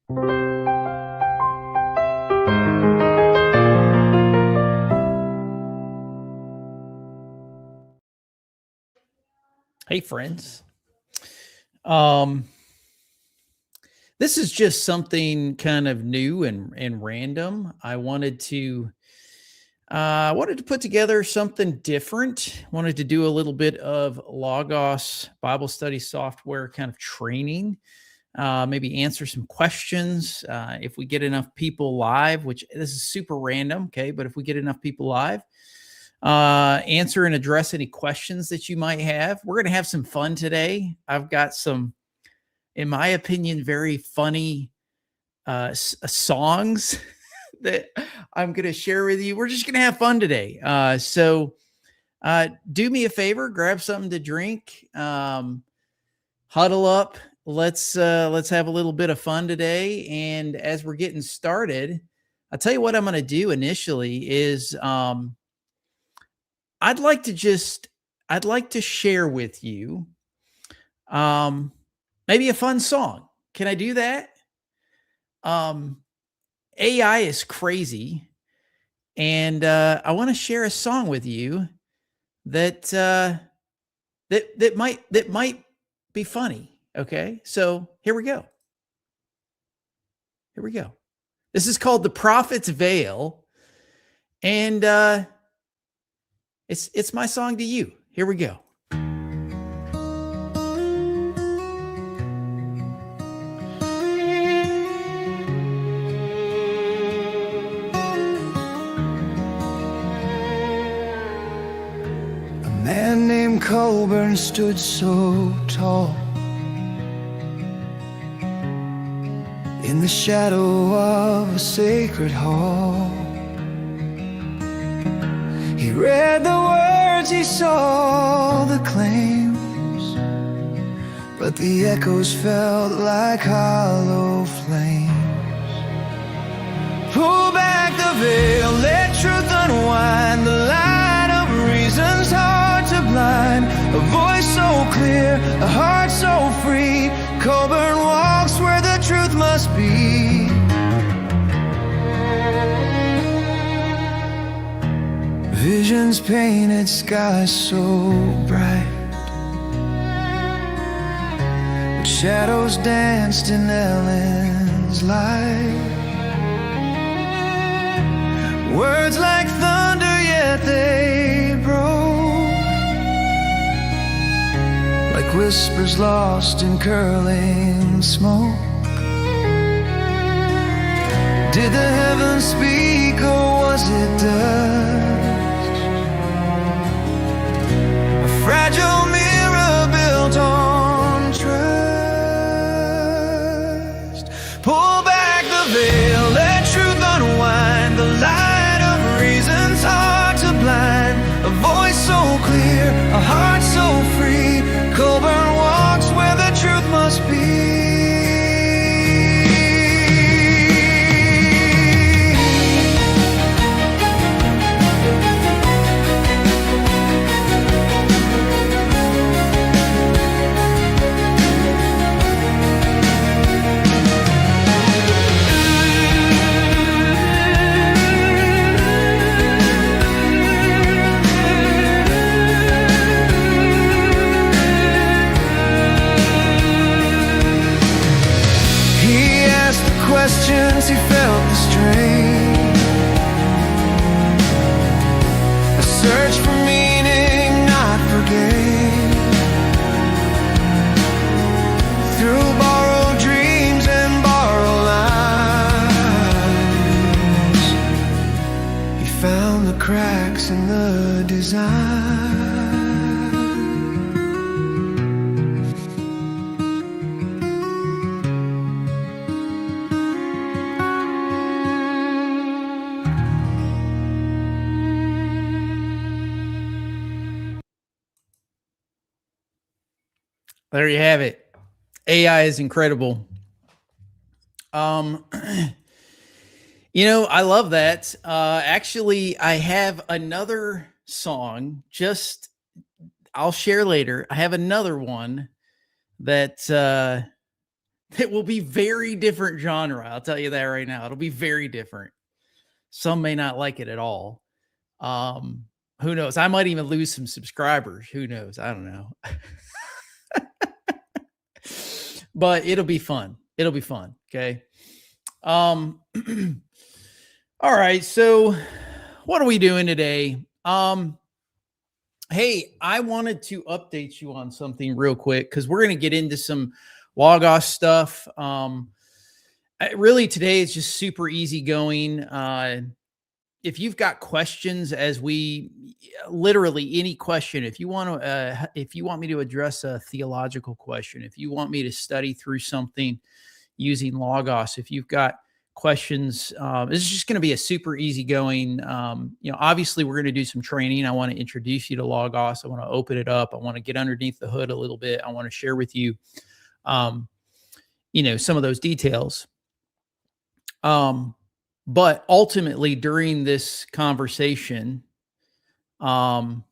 Hey, friends. This is just something kind of new and random. I wanted to put together something different. Wanted to do a little bit of Logos Bible study software kind of training. Maybe answer some questions. If we get enough people live, which this is super random, okay, but if we get enough people live, answer and address any questions that you might have. We're going to have some fun today. I've got some, in my opinion, very funny songs that I'm going to share with you. We're just going to have fun today. So do me a favor, grab something to drink, huddle up. Let's have a little bit of fun today. And as we're getting started, I'll tell you what I'm going to do initially is I'd like to share with you maybe a fun song. Can I do that? AI is crazy, and I want to share a song with you that might be funny. Okay, so here we go. This is called "The Prophet's Veil," and it's my song to you. Here we go. A man named Colburn stood so tall in the shadow of a sacred hall. He read the words, he saw the claims, but the echoes felt like hollow flames. Pull back the veil, let truth unwind, the light of reason's hard to blind. A voice so clear, a heart so free, Colburn walks where the truth must be. Visions painted skies so bright, but shadows danced in Ellen's light. Words like thunder, yet they broke, like whispers lost in curling smoke. Did the heavens speak, or was it dust? Fragile mirror built on trust. Pull back the veil, let truth unwind, the light of reason's hard to blind. A voice so clear, a heart so free, Colburn walks where the truth must be. Questions, he felt the strain, a search for meaning, not for gain. Through borrowed dreams and borrowed lies, he found the cracks in the design. There you have it. AI is incredible. I love that. Actually, I have another song, I'll share later. I have another one that It will be very different genre. I'll tell you that right now. It'll be very different. Some may not like it at all. Um, who knows? I might even lose some subscribers. Who knows? I don't know. But it'll be fun. It'll be fun. Okay. All right. So what are we doing today? Hey, I wanted to update you on something real quick because we're going to get into some Logos stuff. Really, today is just super easy going. If you've got questions, as we literally any question, if you want me to address a theological question, if you want me to study through something using Logos, if you've got questions, this is just going to be a super easy going. Obviously we're going to do some training. I want to introduce you to Logos. I want to open it up. I want to get underneath the hood a little bit. I want to share with you, some of those details. But ultimately during this conversation, you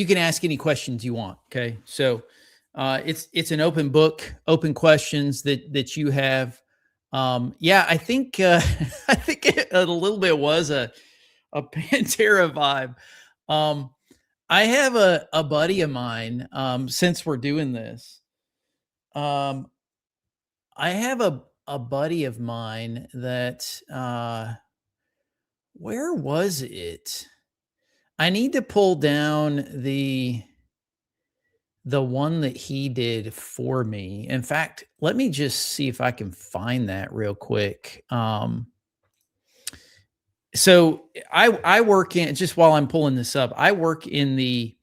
can ask any questions you want. Okay. So, it's an open book, open questions that you have. I think, I think a little bit was a Pantera vibe. I have a buddy of mine, since we're doing this, I have a buddy of mine that, where was it? I need to pull down the one that he did for me. In fact, let me just see if I can find that real quick. So I work in, just while I'm pulling this up, I work in the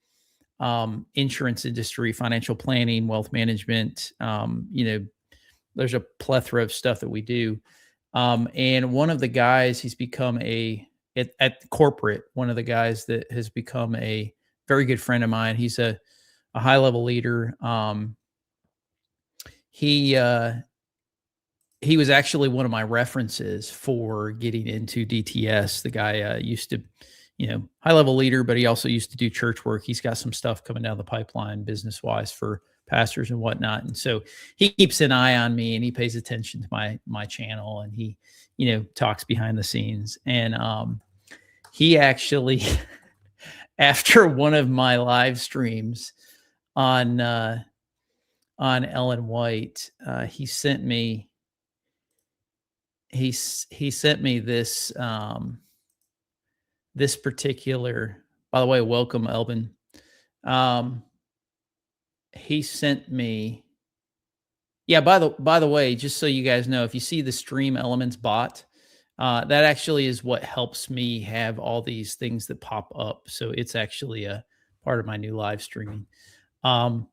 insurance industry, financial planning, wealth management. There's a plethora of stuff that we do. And one of the guys, he's become at corporate, one of the guys that has become a very good friend of mine. He's a high level leader. He was actually one of my references for getting into DTS. The guy used to, high level leader, but he also used to do church work. He's got some stuff coming down the pipeline business wise for pastors and whatnot. And so he keeps an eye on me and he pays attention to my channel, and he, talks behind the scenes. And he actually, after one of my live streams on Ellen White, he sent me this this particular, by the way, welcome Elvin. He sent me, by the way, just so you guys know, if you see the Stream Elements bot, that actually is what helps me have all these things that pop up. So it's actually a part of my new live streaming. But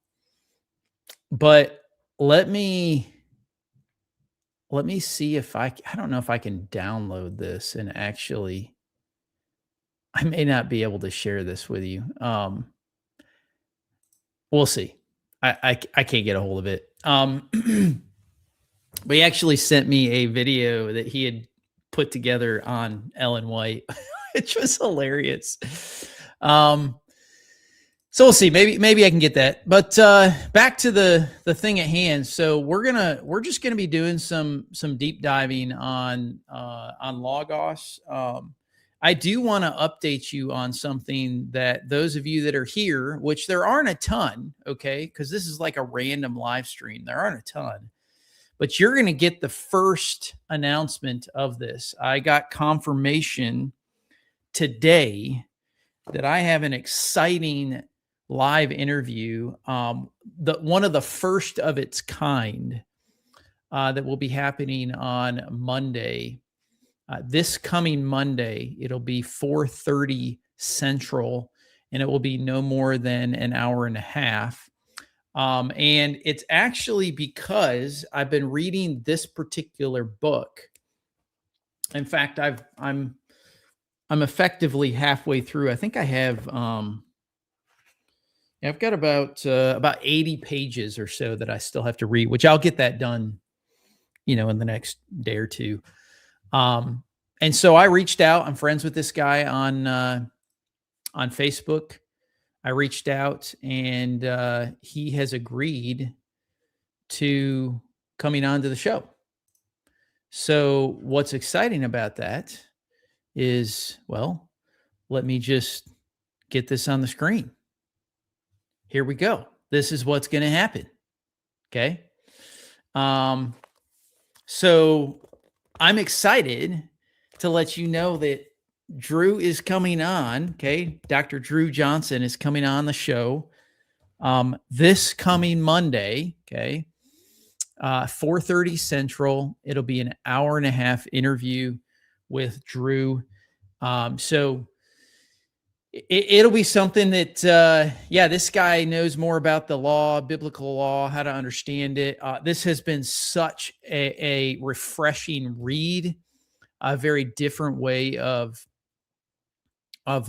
let me see if I don't know if I can download this and actually, I may not be able to share this with you. We'll see. I can't get a hold of it. But he actually sent me a video that he had put together on Ellen White, which was hilarious. So we'll see. Maybe I can get that. But back to the thing at hand. So we're just gonna be doing some deep diving on Logos. I do want to update you on something that those of you that are here, which there aren't a ton, okay, because this is like a random live stream. There aren't a ton, but you're going to get the first announcement of this. I got confirmation today that I have an exciting live interview, one of the first of its kind, that will be happening on Monday. This coming Monday, it'll be 4:30 Central, and it will be no more than an hour and a half. And it's actually because I've been reading this particular book. In fact, I'm effectively halfway through. I think I have I've got about 80 pages or so that I still have to read, which I'll get that done, in the next day or two. And so I reached out. I'm friends with this guy on Facebook. I reached out, and he has agreed to coming on to the show. So what's exciting about that is, well, let me just get this on the screen. Here we go. This is what's going to happen. Okay. So I'm excited to let you know that Drew is coming on. Okay. Dr. Drew Johnson is coming on the show this coming Monday. Okay. 4:30 Central. It'll be an hour and a half interview with Drew. So it'll be something that, this guy knows more about the law, biblical law, how to understand it. This has been such a refreshing read, a very different way of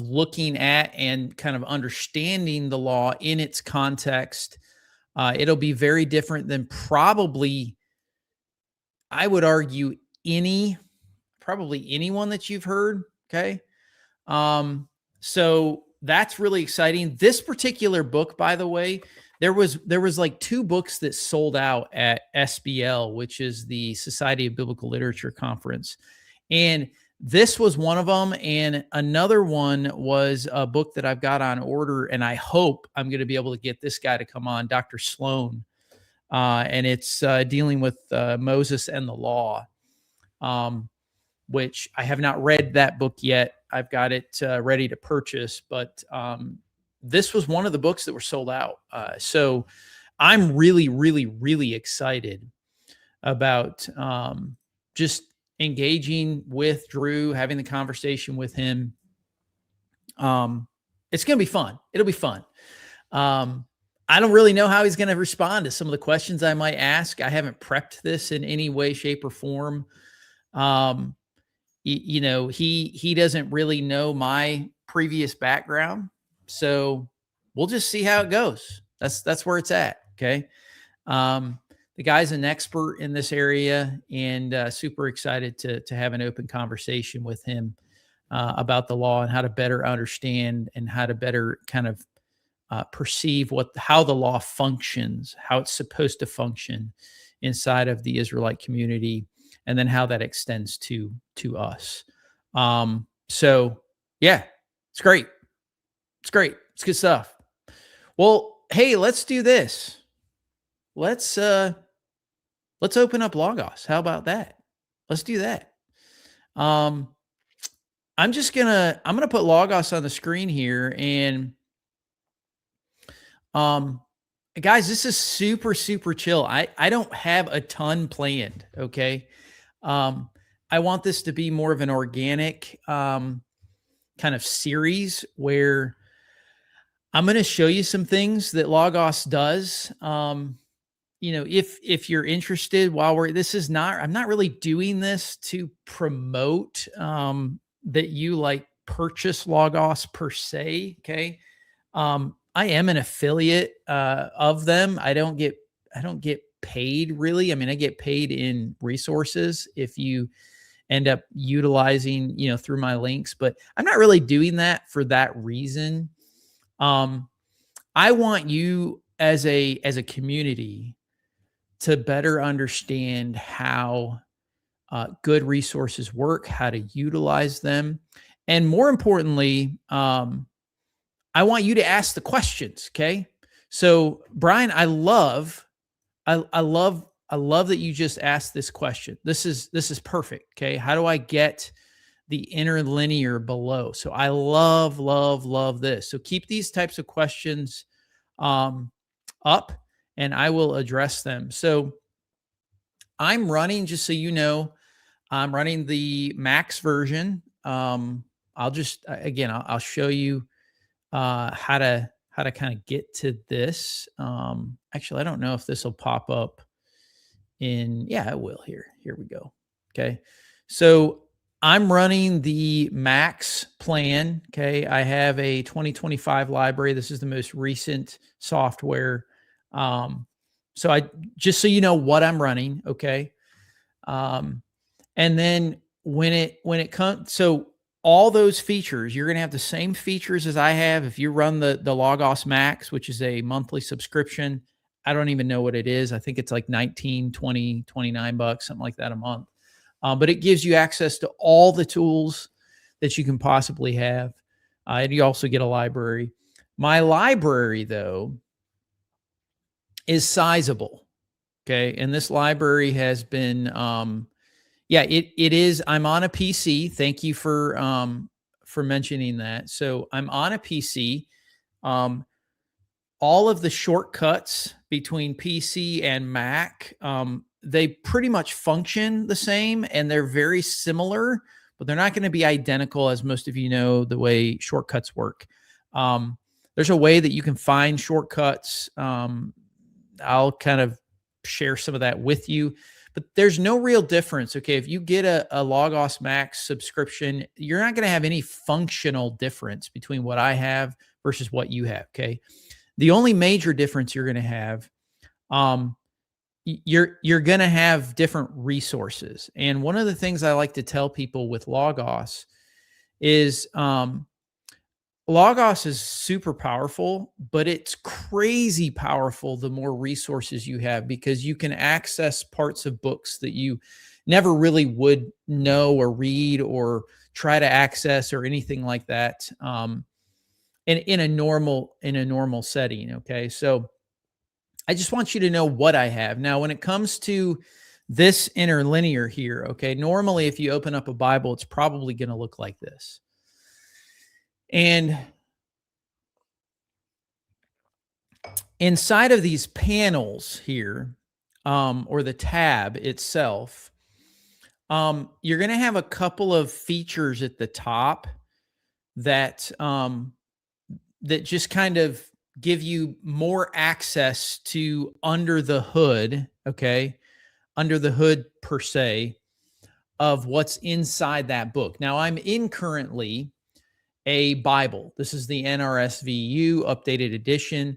looking at and kind of understanding the law in its context. It'll be very different than probably, I would argue, probably anyone that you've heard. Okay. So that's really exciting. This particular book, by the way, there was like 2 books that sold out at SBL, which is the Society of Biblical Literature Conference. And this was one of them. And another one was a book that I've got on order. And I hope I'm going to be able to get this guy to come on, Dr. Sloan. And it's dealing with Moses and the law, which I have not read that book yet. I've got it ready to purchase, but this was one of the books that were sold out. So I'm really, really, really excited about just engaging with Drew, having the conversation with him. It's going to be fun. It'll be fun. I don't really know how he's going to respond to some of the questions I might ask. I haven't prepped this in any way, shape, or form. He doesn't really know my previous background, so we'll just see how it goes. That's where it's at. Okay. The guy's an expert in this area, and super excited to have an open conversation with him about the law and how to better understand and how to better kind of perceive how the law functions, how it's supposed to function inside of the Israelite community, and then how that extends to us. So yeah, it's great. It's great. It's good stuff. Well, hey, let's do this. Let's open up Logos. How about that? Let's do that. I'm gonna put Logos on the screen here, and guys, this is super, super chill. I don't have a ton planned. Okay. I want this to be more of an organic kind of series where I'm going to show you some things that Logos does. If you're interested, I'm not really doing this to promote that you purchase Logos per se. Okay. I am an affiliate of them. I don't get paid really. I mean, I get paid in resources if you end up utilizing, through my links, but I'm not really doing that for that reason. I want you as a community to better understand how good resources work, how to utilize them. And more importantly, I want you to ask the questions. Okay. So Brian, I love that you just asked this question. This is perfect. Okay. How do I get the interlinear below? So I love this. So keep these types of questions up, and I will address them. So I'm running, just so you know, I'm running the max version. I'll show you how to kind of get to this. Actually, I don't know if this will pop up it will here. Here we go. Okay. So I'm running the max plan. Okay. I have a 2025 library. This is the most recent software. So just so you know what I'm running. Okay. And then when it comes, so all those features, you're going to have the same features as I have. If you run the Logos Max, which is a monthly subscription, I don't even know what it is. I think it's like 19, 20, 29 bucks, something like that a month. But it gives you access to all the tools that you can possibly have. And you also get a library. My library, though, is sizable. Okay. And this library has been, it is. I'm on a PC. Thank you for mentioning that. So I'm on a PC. All of the shortcuts between PC and Mac, they pretty much function the same, and they're very similar, but they're not going to be identical, as most of you know the way shortcuts work. There's a way that you can find shortcuts. I'll kind of share some of that with you, but there's no real difference. Okay. If you get a Logos Max subscription, you're not going to have any functional difference between what I have versus what you have. Okay. The only major difference you're going to have, you're going to have different resources. And one of the things I like to tell people with Logos is, Logos is super powerful, but it's crazy powerful the more resources you have, because you can access parts of books that you never really would know or read or try to access or anything like that in a normal setting. Okay, so I just want you to know what I have. Now, when it comes to this interlinear here, okay, normally if you open up a Bible, it's probably going to look like this. And inside of these panels here, or the tab itself, you're going to have a couple of features at the top that that just kind of give you more access to under the hood, okay, under the hood per se, of what's inside that book. Now, I'm in currently a Bible. This is the NRSVU updated edition.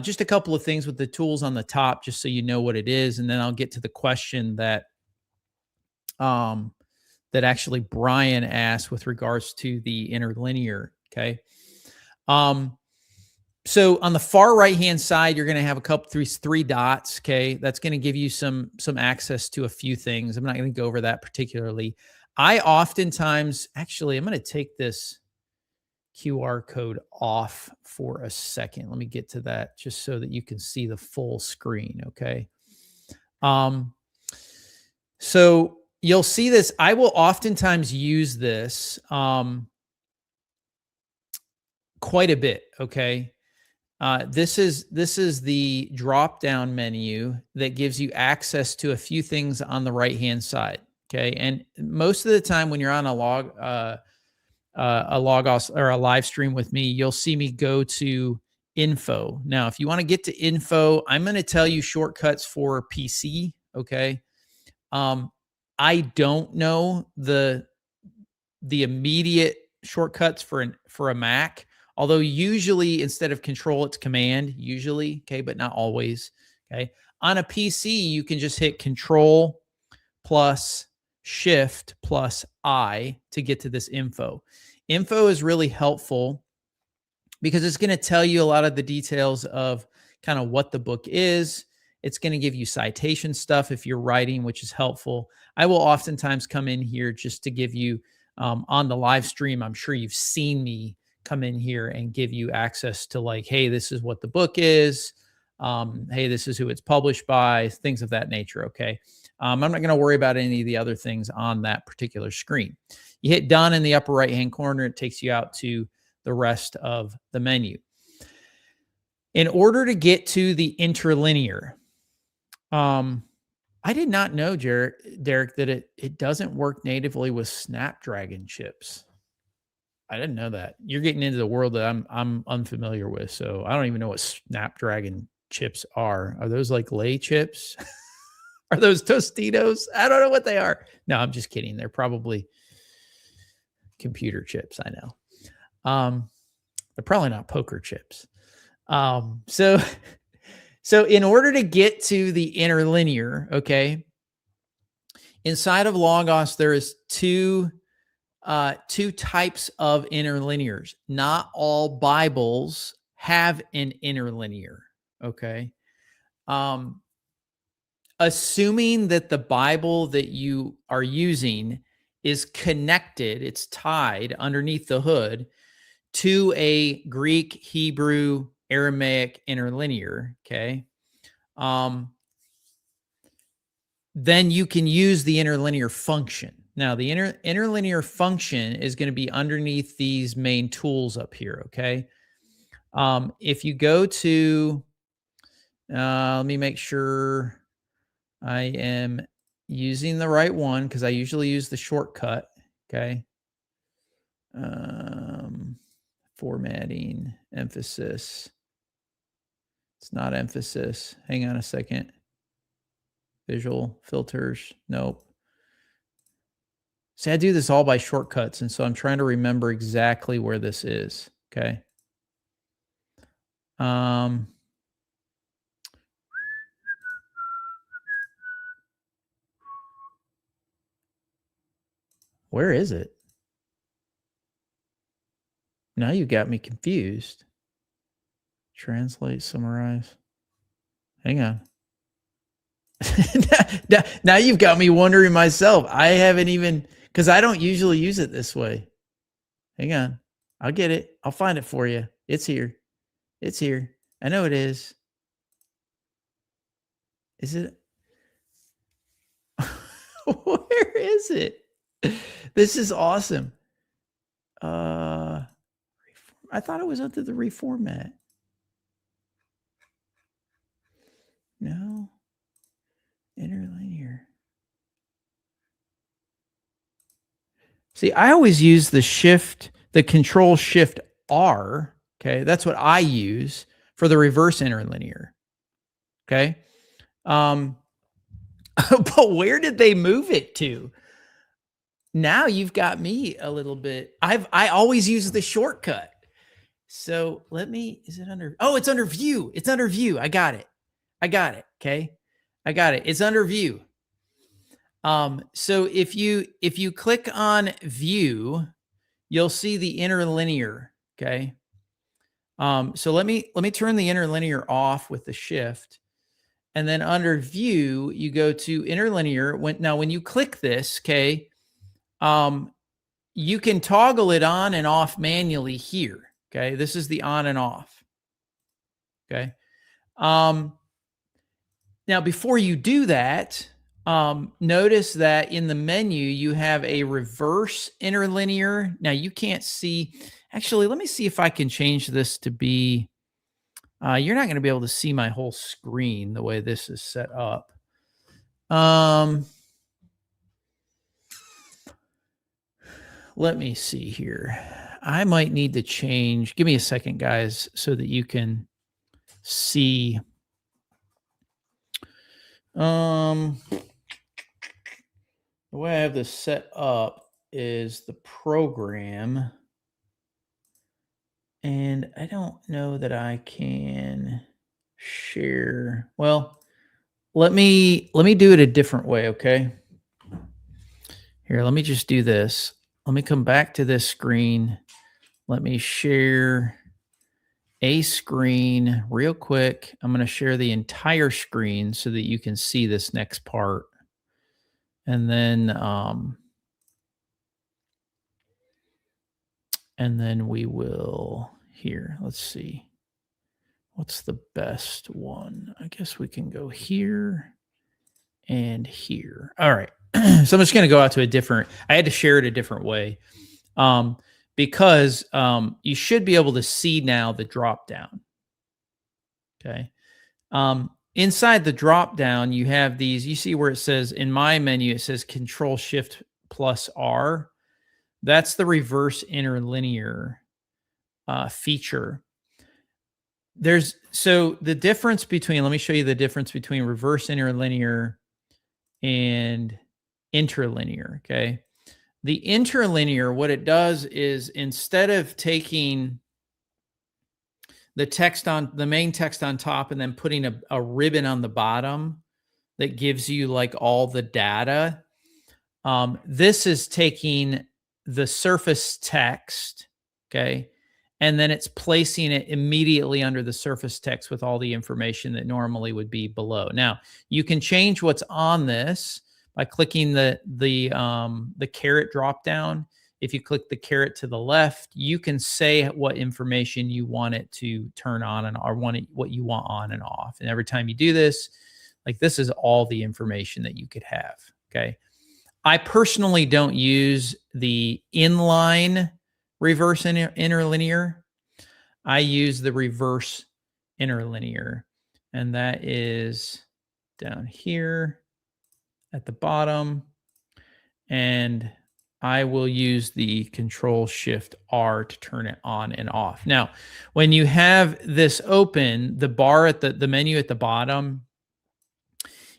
Just a couple of things with the tools on the top, just so you know what it is, and then I'll get to the question that that actually Brian asked with regards to the interlinear. Okay. So on the far right-hand side, you're going to have a couple, three dots. Okay. That's going to give you some access to a few things. I'm not going to go over that particularly. I oftentimes, actually, I'm going to take this QR code off for a second. Let me get to that just so that you can see the full screen. Okay. So you'll see this. I will oftentimes use this quite a bit. Okay. This is the drop down menu that gives you access to a few things on the right hand side. Okay. And most of the time when you're on a Logos or a live stream with me, you'll see me go to info. Now, if you want to get to info, I'm going to tell you shortcuts for PC. Okay. I don't know the immediate shortcuts for a Mac, although usually instead of control, it's command usually. Okay. But not always. Okay. On a PC, you can just hit control plus shift plus I to get to this info. Info is really helpful because it's going to tell you a lot of the details of kind of what the book is. It's going to give you citation stuff if you're writing, which is helpful. I will oftentimes come in here just to give you on the live stream. I'm sure you've seen me come in here and give you access to, like, hey, this is what the book is. Hey, this is who it's published by, things of that nature. Okay. I'm not going to worry about any of the other things on that particular screen. You hit done in the upper right-hand corner. It takes you out to the rest of the menu. In order to get to the interlinear, I did not know, Derek, that it doesn't work natively with Snapdragon chips. I didn't know that. You're getting into the world that I'm unfamiliar with, so I don't even know what Snapdragon chips are. Are those like Lay chips? Are those Tostitos? I don't know what they are. No, I'm just kidding. They're probably computer chips. I know. They're probably not poker chips. So in order to get to the interlinear, okay, inside of Logos, there is two types of interlinears. Not all Bibles have an interlinear. Okay. assuming that the Bible that you are using is connected, it's tied underneath the hood to a Greek, Hebrew, Aramaic interlinear, okay? Then you can use the interlinear function. Now, the interlinear function is going to be underneath these main tools up here, okay? If you go to, let me make sure I am using the right one because I usually use the shortcut, okay? Formatting, emphasis. It's not emphasis. Hang on a second. Visual filters. Nope. See, I do this all by shortcuts, and so I'm trying to remember exactly where this is. Okay. Where is it? Now you got me confused. Translate, summarize. Hang on. now you've got me wondering myself. I haven't even, because I don't usually use it this way. Hang on. I'll get it. I'll find it for you. It's here. It's here. I know it is. Is it? Where is it? This is awesome. I thought it was under the reformat. No. Interlinear. See, I always use the control shift R. Okay. That's what I use for the reverse interlinear. Okay. But where did they move it to? Now you've got me a little bit. I always use the shortcut. So is it under? Oh, it's under view. It's under view. I got it. Okay. I got it. It's under view. So if you click on view, you'll see the interlinear. Okay. So let me turn the interlinear off with the shift. And then under view, you go to interlinear. When you click this, okay, you can toggle it on and off manually here. Okay. This is the on and off. Okay. Now, before you do that, notice that in the menu, you have a reverse interlinear. Now you can't see, actually, let me see if I can change this to be, you're not going to be able to see my whole screen the way this is set up. Let me see here. I might need to change. Give me a second, guys, so that you can see. The way I have this set up is the program. And I don't know that I can share. Well, let me do it a different way, okay? Here, let me just do this. Let me come back to this screen. Let me share a screen real quick. I'm going to share the entire screen so that you can see this next part. And then we will here. Let's see. What's the best one? I guess we can go here and here. All right. So I'm just going to go out to I had to share it a different way. Because you should be able to see now the drop down. Okay. Inside the drop down, you have these, you see where it says in my menu, it says Control Shift plus R. That's the reverse interlinear feature. So the difference between, let me show you the difference between reverse interlinear and interlinear. Okay. The interlinear, what it does is instead of taking the main text on top and then putting a ribbon on the bottom that gives you like all the data, this is taking the surface text, okay, and then it's placing it immediately under the surface text with all the information that normally would be below. Now, you can change what's on this by clicking the caret drop down. If you click the caret to the left, you can say what information you want it to turn on and or what you want on and off. And every time you do this, like this is all the information that you could have. Okay. I personally don't use the inline reverse interlinear. I use the reverse interlinear, and that is down here at the bottom. And I will use the Control-Shift-R to turn it on and off. Now, when you have this open, the bar at the menu at the bottom,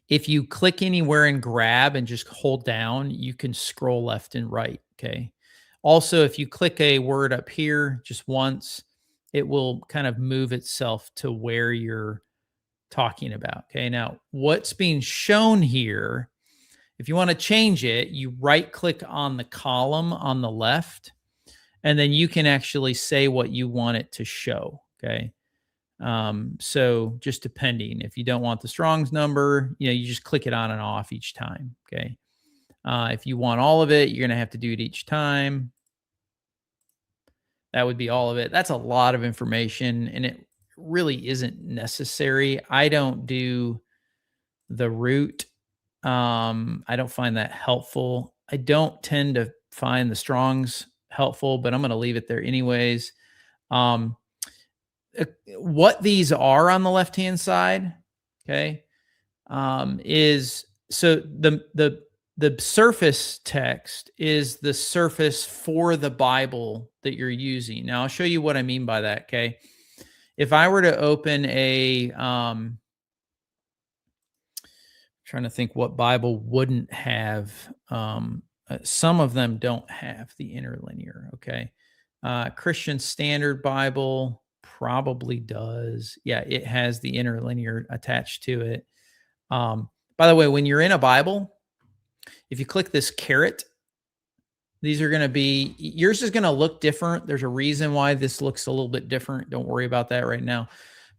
if you click anywhere and grab and just hold down, you can scroll left and right, okay? Also, if you click a word up here just once, it will kind of move itself to where you're talking about, okay? Now, what's being shown here, if you want to change it, you right-click on the column on the left, and then you can actually say what you want it to show, okay? So just depending, if you don't want the Strong's number, you just click it on and off each time, okay? If you want all of it, you're going to have to do it each time. That would be all of it. That's a lot of information, and it really isn't necessary. I don't do the root. I don't find that helpful. I don't tend to find the Strong's helpful, but I'm going to leave it there anyways. What these are on the left-hand side, okay, is so the surface text is the surface for the Bible that you're using. Now, I'll show you what I mean by that, okay? If I were to open a trying to think what Bible wouldn't have. Some of them don't have the interlinear. Okay. Christian Standard Bible probably does. Yeah, it has the interlinear attached to it. By the way, when you're in a Bible, if you click this caret, these are going to be, yours is going to look different. There's a reason why this looks a little bit different. Don't worry about that right now.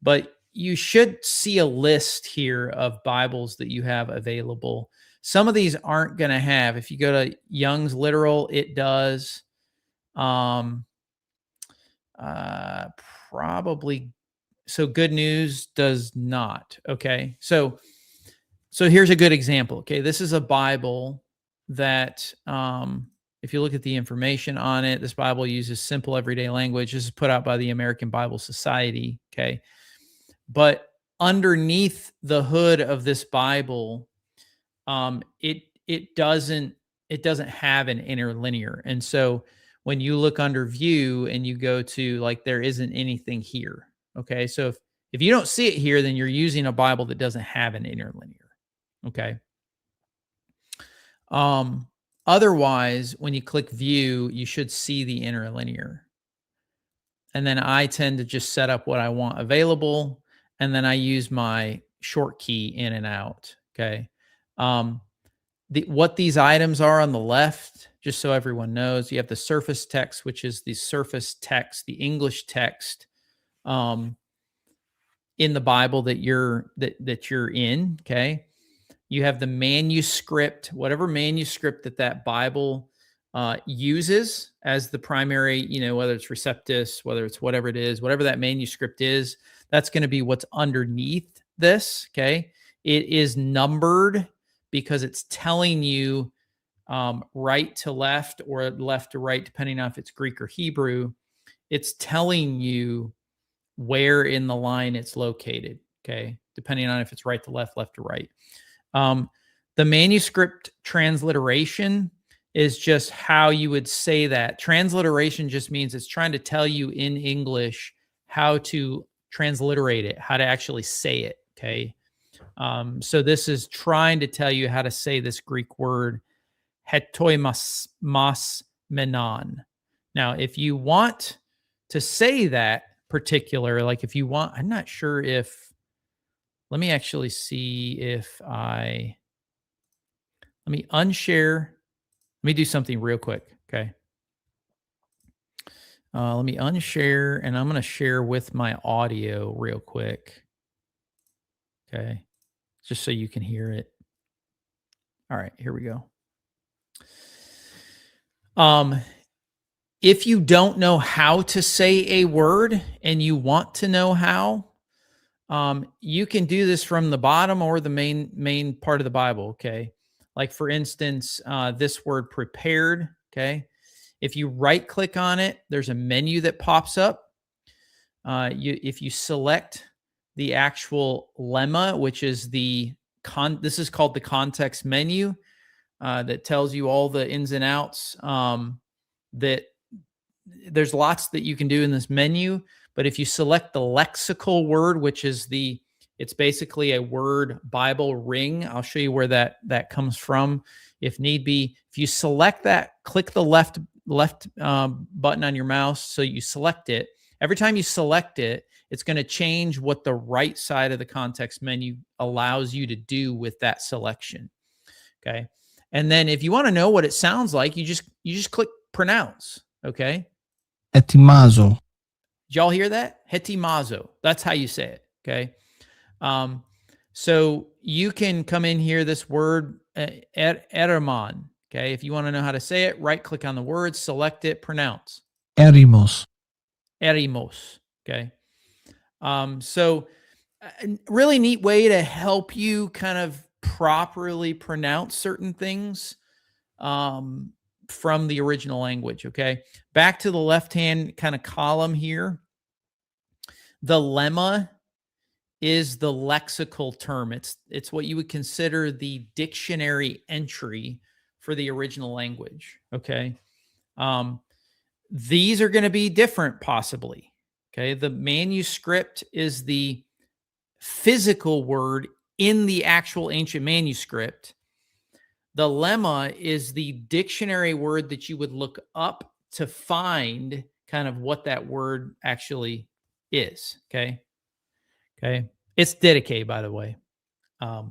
But you should see a list here of Bibles that you have available. Some of these aren't going to have. If you go to Young's Literal, it does. Probably. So Good News does not. Okay. So here's a good example. Okay. This is a Bible that, if you look at the information on it, this Bible uses simple everyday language. This is put out by the American Bible Society. Okay. But underneath the hood of this Bible, it doesn't have an interlinear. And so when you look under view and you go to like, there isn't anything here. Okay. So if you don't see it here, then you're using a Bible that doesn't have an interlinear. Okay. Otherwise, when you click view, you should see the interlinear. And then I tend to just set up what I want available. And then I use my short key in and out. Okay. What these items are on the left, just so everyone knows, you have the surface text, which is the surface text, the English text, in the Bible that you're in. Okay. You have the manuscript, whatever manuscript that Bible uses as the primary, whether it's Receptus, whether it's whatever it is, whatever that manuscript is, that's going to be what's underneath this. Okay. It is numbered because it's telling you right to left or left to right, depending on if it's Greek or Hebrew. It's telling you where in the line it's located. Okay. Depending on if it's right to left, left to right. The manuscript transliteration is just how you would say that. Transliteration just means it's trying to tell you in English how to transliterate it, how to actually say it. Okay. So this is trying to tell you how to say this Greek word hetoimas menon. Now, if you want to say that particular, like if you want, I'm not sure if, let me actually see if let me unshare. Let me do something real quick. Okay. Let me unshare, and I'm going to share with my audio real quick. Okay. Just so you can hear it. All right, here we go. If you don't know how to say a word and you want to know how, you can do this from the bottom or the main part of the Bible. Okay. Like for instance, this word prepared. Okay. If you right click on it, there's a menu that pops up. If you select the actual lemma, which is this is called the context menu, that tells you all the ins and outs. That there's lots that you can do in this menu, but if you select the lexical word, which is it's basically a word Bible ring. I'll show you where that comes from if need be. If you select that, click the left button on your mouse. So you select it. Every time you select it, it's going to change what the right side of the context menu allows you to do with that selection. Okay. And then if you want to know what it sounds like, you just click pronounce. Okay. Etimazo. Did y'all hear that? Hetimazo. That's how you say it. Okay. So you can come in here, this word, erimon. Okay. If you want to know how to say it, right click on the word, select it, pronounce. Erimos. Erimos. Okay. So a really neat way to help you kind of properly pronounce certain things from the original language. Okay. Back to the left-hand kind of column here. The lemma is the lexical term. It's what you would consider the dictionary entry for the original language. Okay. These are going to be different possibly. Okay. The manuscript is the physical word in the actual ancient manuscript. The lemma is the dictionary word that you would look up to find kind of what that word actually is. Okay. Okay. It's Didache, by the way. I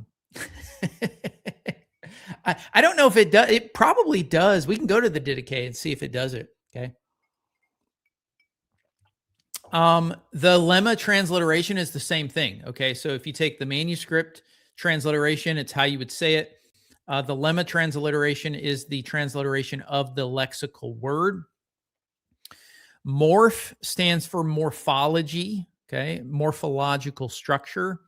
don't know if it does. It probably does. We can go to the Didache and see if it does it. Okay. The lemma transliteration is the same thing. Okay. So if you take the manuscript transliteration, it's how you would say it. The lemma transliteration is the transliteration of the lexical word. Morph stands for morphology. Okay. Morphological structure.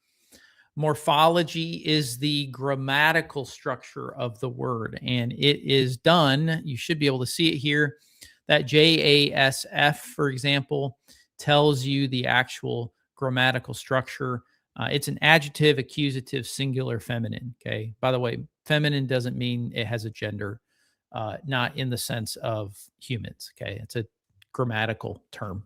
Morphology is the grammatical structure of the word, and it is done. You should be able to see it here. That JASF, for example, tells you the actual grammatical structure. It's an adjective, accusative, singular, feminine. Okay. By the way, feminine doesn't mean it has a gender, not in the sense of humans. Okay. It's a grammatical term.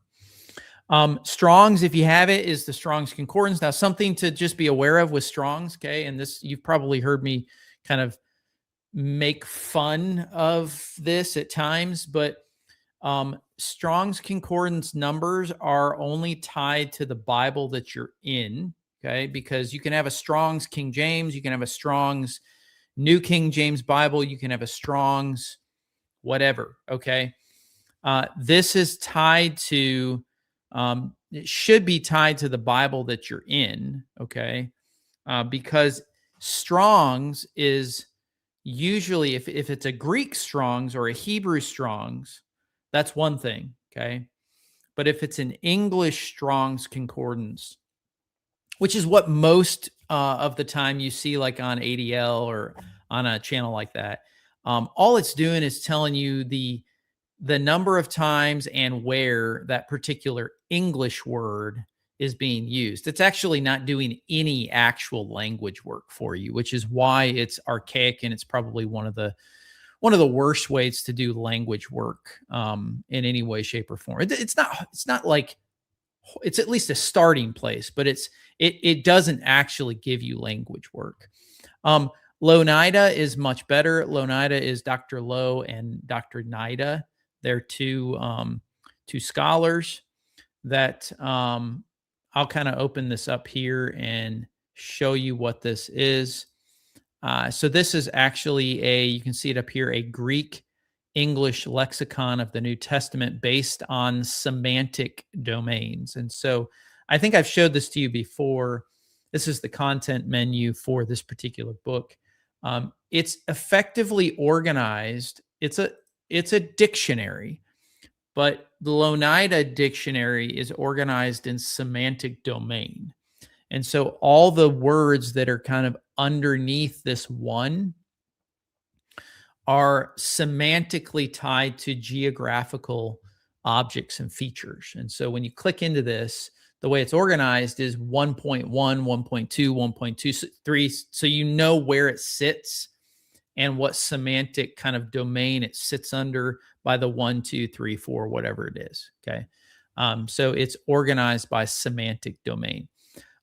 Strong's, if you have it, is the Strong's Concordance. Now, something to just be aware of with Strong's, okay, and this, you've probably heard me kind of make fun of this at times, but Strong's Concordance numbers are only tied to the Bible that you're in, okay, because you can have a Strong's King James, you can have a Strong's New King James Bible, you can have a Strong's whatever, okay. This is tied to it should be tied to the Bible that you're in, okay? Because Strong's is usually, if it's a Greek Strong's or a Hebrew Strong's, that's one thing, okay? But if it's an English Strong's Concordance, which is what most of the time you see like on ADL or on a channel like that, all it's doing is telling you the number of times and where that particular English word is being used. It's actually not doing any actual language work for you, which is why it's archaic, and it's probably one of the worst ways to do language work in any way, shape, or form. It's not like, it's at least a starting place, but it doesn't actually give you language work. Loṉida is much better. Loṉida is Dr. Lo and Dr. Nida. They're two scholars that I'll kind of open this up here and show you what this is. So this is actually you can see it up here, a Greek English lexicon of the New Testament based on semantic domains. And so I think I've showed this to you before. This is the content menu for this particular book. It's effectively organized. It's a dictionary, but the Loṉida dictionary is organized in semantic domain. And so all the words that are kind of underneath this one are semantically tied to geographical objects and features. And so when you click into this, the way it's organized is 1.1, 1.2, 1.23. So you know where it sits and what semantic kind of domain it sits under by the 1, 2, 3, 4, whatever it is. Okay. So it's organized by semantic domain.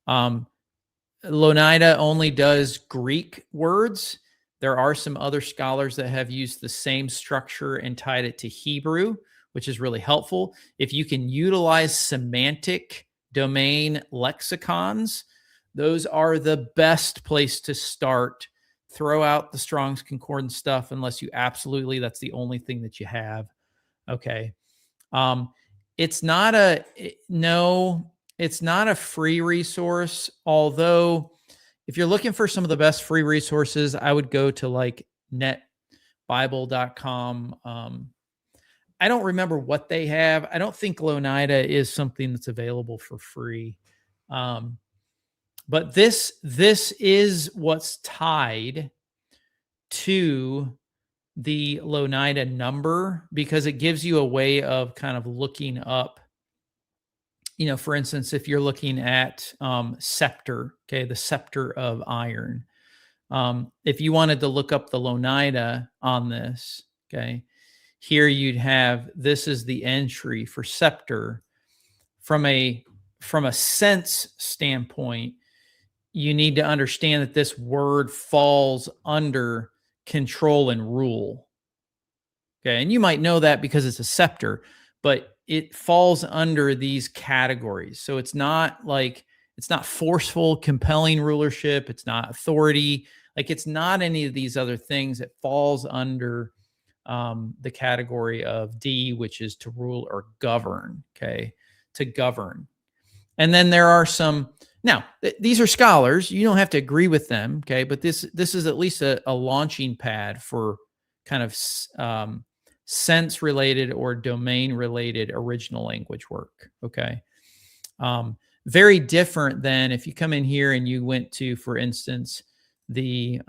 Loṉida only does Greek words. There are some other scholars that have used the same structure and tied it to Hebrew, which is really helpful. If you can utilize semantic domain lexicons, those are the best place to start. Throw out the Strong's Concordance stuff unless you absolutely, that's the only thing that you have. Okay. It's not a free resource, although if you're looking for some of the best free resources, I would go to like netbible.com. I don't remember what they have. I don't think Loṉida is something that's available for free. But this is what's tied to the Loṉida number, because it gives you a way of kind of looking up, for instance, if you're looking at scepter, okay, the scepter of iron. If you wanted to look up the Loṉida on this, okay, here you'd have, this is the entry for scepter. From a sense standpoint, you need to understand that this word falls under control and rule. Okay, and you might know that because it's a scepter, but it falls under these categories. So it's not forceful, compelling rulership. It's not authority. Like, it's not any of these other things. It falls under the category of D, which is to rule or govern. Okay, to govern. And then there are some. Now, these are scholars. You don't have to agree with them. Okay, but this is at least a launching pad for kind of sense-related or domain-related original language work. Okay, very different than if you come in here and you went to, for instance, the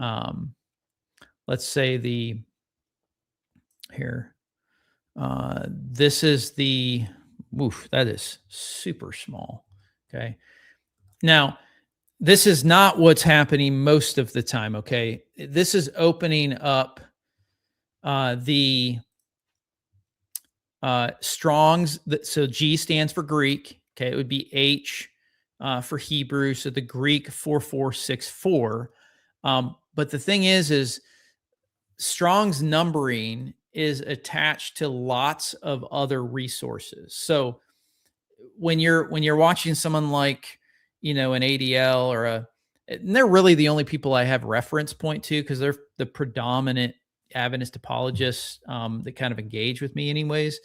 let's say the here. This is the that is super small. Okay. Now, this is not what's happening most of the time. Okay. This is opening up the Strong's. So G stands for Greek. Okay. It would be H for Hebrew. So the Greek 4464. But the thing is Strong's numbering is attached to lots of other resources. So when you're watching someone like, an ADL or and they're really the only people I have reference point to, because they're the predominant Adventist apologists that kind of engage with me anyways.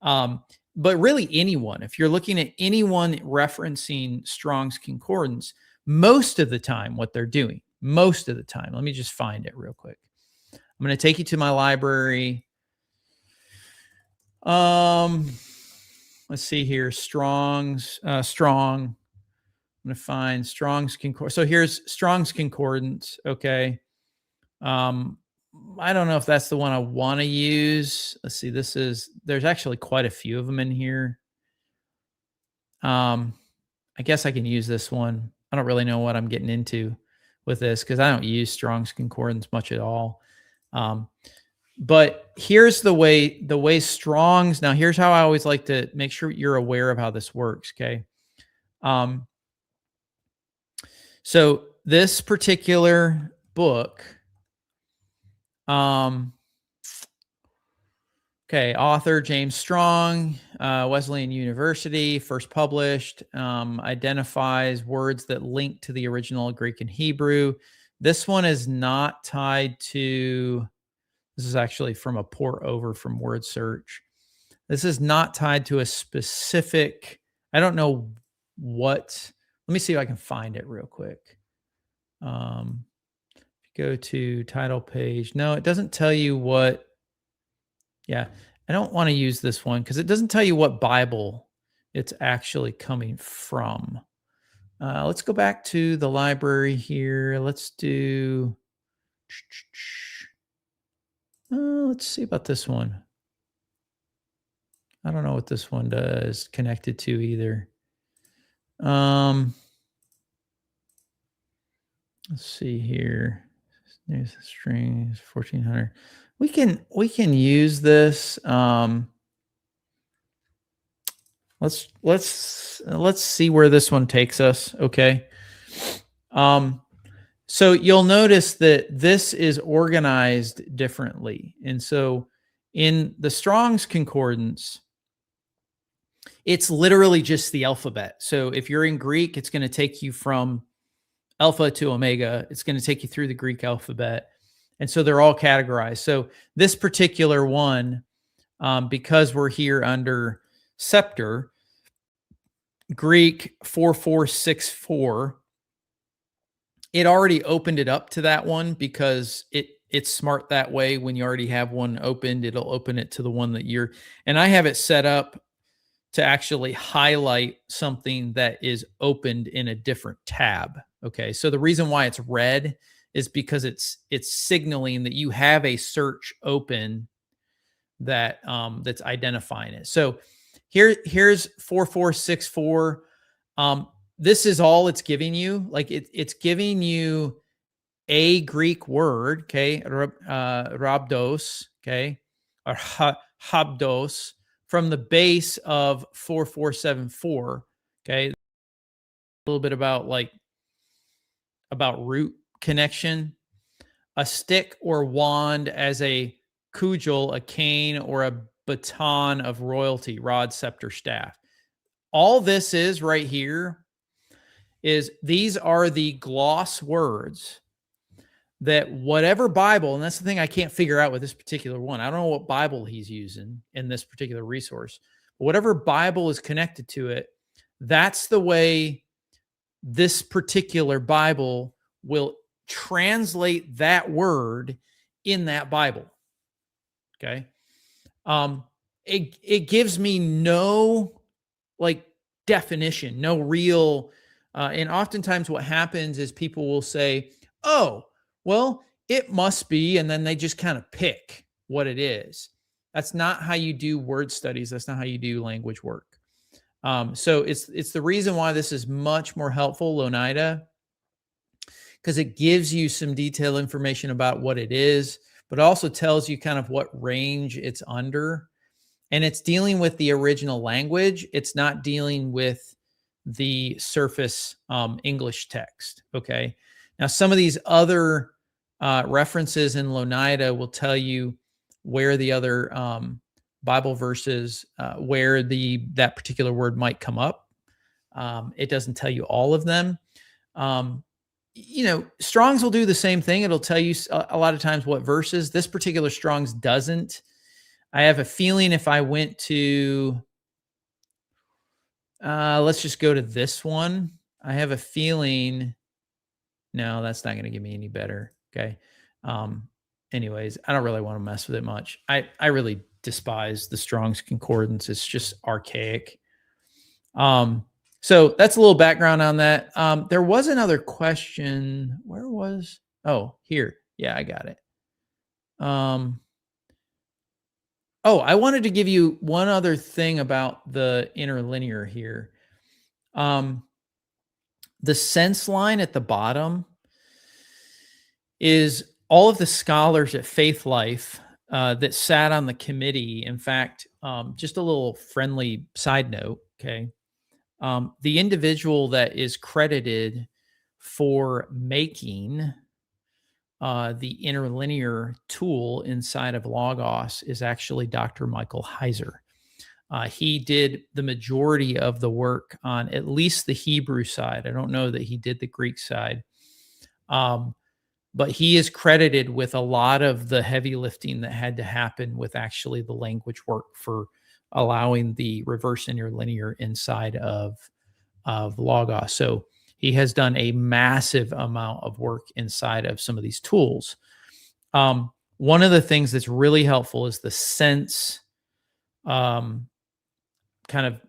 But really anyone, if you're looking at anyone referencing Strong's Concordance, most of the time what they're doing, let me just find it real quick. I'm going to take you to my library. Let's see here. Strong. I'm going to find Strong's Concordance. So here's Strong's Concordance. Okay. I don't know if that's the one I want to use. Let's see. There's actually quite a few of them in here. I guess I can use this one. I don't really know what I'm getting into with this because I don't use Strong's Concordance much at all. But here's the way Strong's, now here's how I always like to make sure you're aware of how this works. Okay. So this particular book, okay, author James Strong, Wesleyan University, first published, identifies words that link to the original Greek and Hebrew. This one is not tied to This is actually from a port over from word search. This is not tied to a specific, I don't know what, let me see if I can find it real quick. Go to title page. No, it doesn't tell you what, yeah, I don't want to use this one because it doesn't tell you what Bible it's actually coming from. Let's go back to the library here. Let's do, let's see about this one. I don't know what this one does connected to either. Let's see here. There's the strings 1400. We can use this. Let's see where this one takes us. Okay. So you'll notice that this is organized differently. And so in the Strong's Concordance, it's literally just the alphabet. So if you're in Greek, it's going to take you from alpha to omega. It's going to take you through the Greek alphabet. And so they're all categorized. So this particular one, because we're here under scepter, Greek 4464, it already opened it up to that one because it's smart that way. When you already have one opened, it'll open it to the one that you're, and I have it set up to actually highlight something that is opened in a different tab. Okay. So the reason why it's red is because it's signaling that you have a search open that that's identifying it. So here's 4464. This is all it's giving you. Like it's giving you a Greek word, okay, rhabdos, okay, or habdos, from the base of 4474. Okay, a little bit about root connection. A stick or wand as a cudgel, a cane, or a baton of royalty, rod, scepter, staff. All this is right here is these are the gloss words that whatever Bible, and that's the thing I can't figure out with this particular one. I don't know what Bible he's using in this particular resource. But whatever Bible is connected to it, that's the way this particular Bible will translate that word in that Bible. Okay. It gives me no definition, no real, and oftentimes what happens is people will say, oh, well, it must be, and then they just kind of pick what it is. That's not how you do word studies. That's not how you do language work. So it's the reason why this is much more helpful, Loṉida, because it gives you some detailed information about what it is, but also tells you kind of what range it's under. And it's dealing with the original language. It's not dealing with the surface English text. Okay. Now, some of these other references in Loṉida will tell you where the other Bible verses, where that particular word might come up. It doesn't tell you all of them. Strong's will do the same thing. It'll tell you a lot of times what verses. This particular Strong's doesn't. I have a feeling if I went to, let's just go to this one. I have a feeling, no, that's not going to give me any better. Okay. Anyways, I don't really want to mess with it much. I really despise the Strong's Concordance. It's just archaic. So that's a little background on that. There was another question. Where was, oh, here. Yeah, I got it. I wanted to give you one other thing about the interlinear here. The sense line at the bottom is all of the scholars at Faith Life that sat on the committee. In fact, just a little friendly side note, okay? The individual that is credited for making the interlinear tool inside of Logos is actually Dr. Michael Heiser. He did the majority of the work on at least the Hebrew side. I don't know that he did the Greek side. but he is credited with a lot of the heavy lifting that had to happen with actually the language work for allowing the reverse interlinear inside of Logos. So he has done a massive amount of work inside of some of these tools. One of the things that's really helpful is the sense kind of,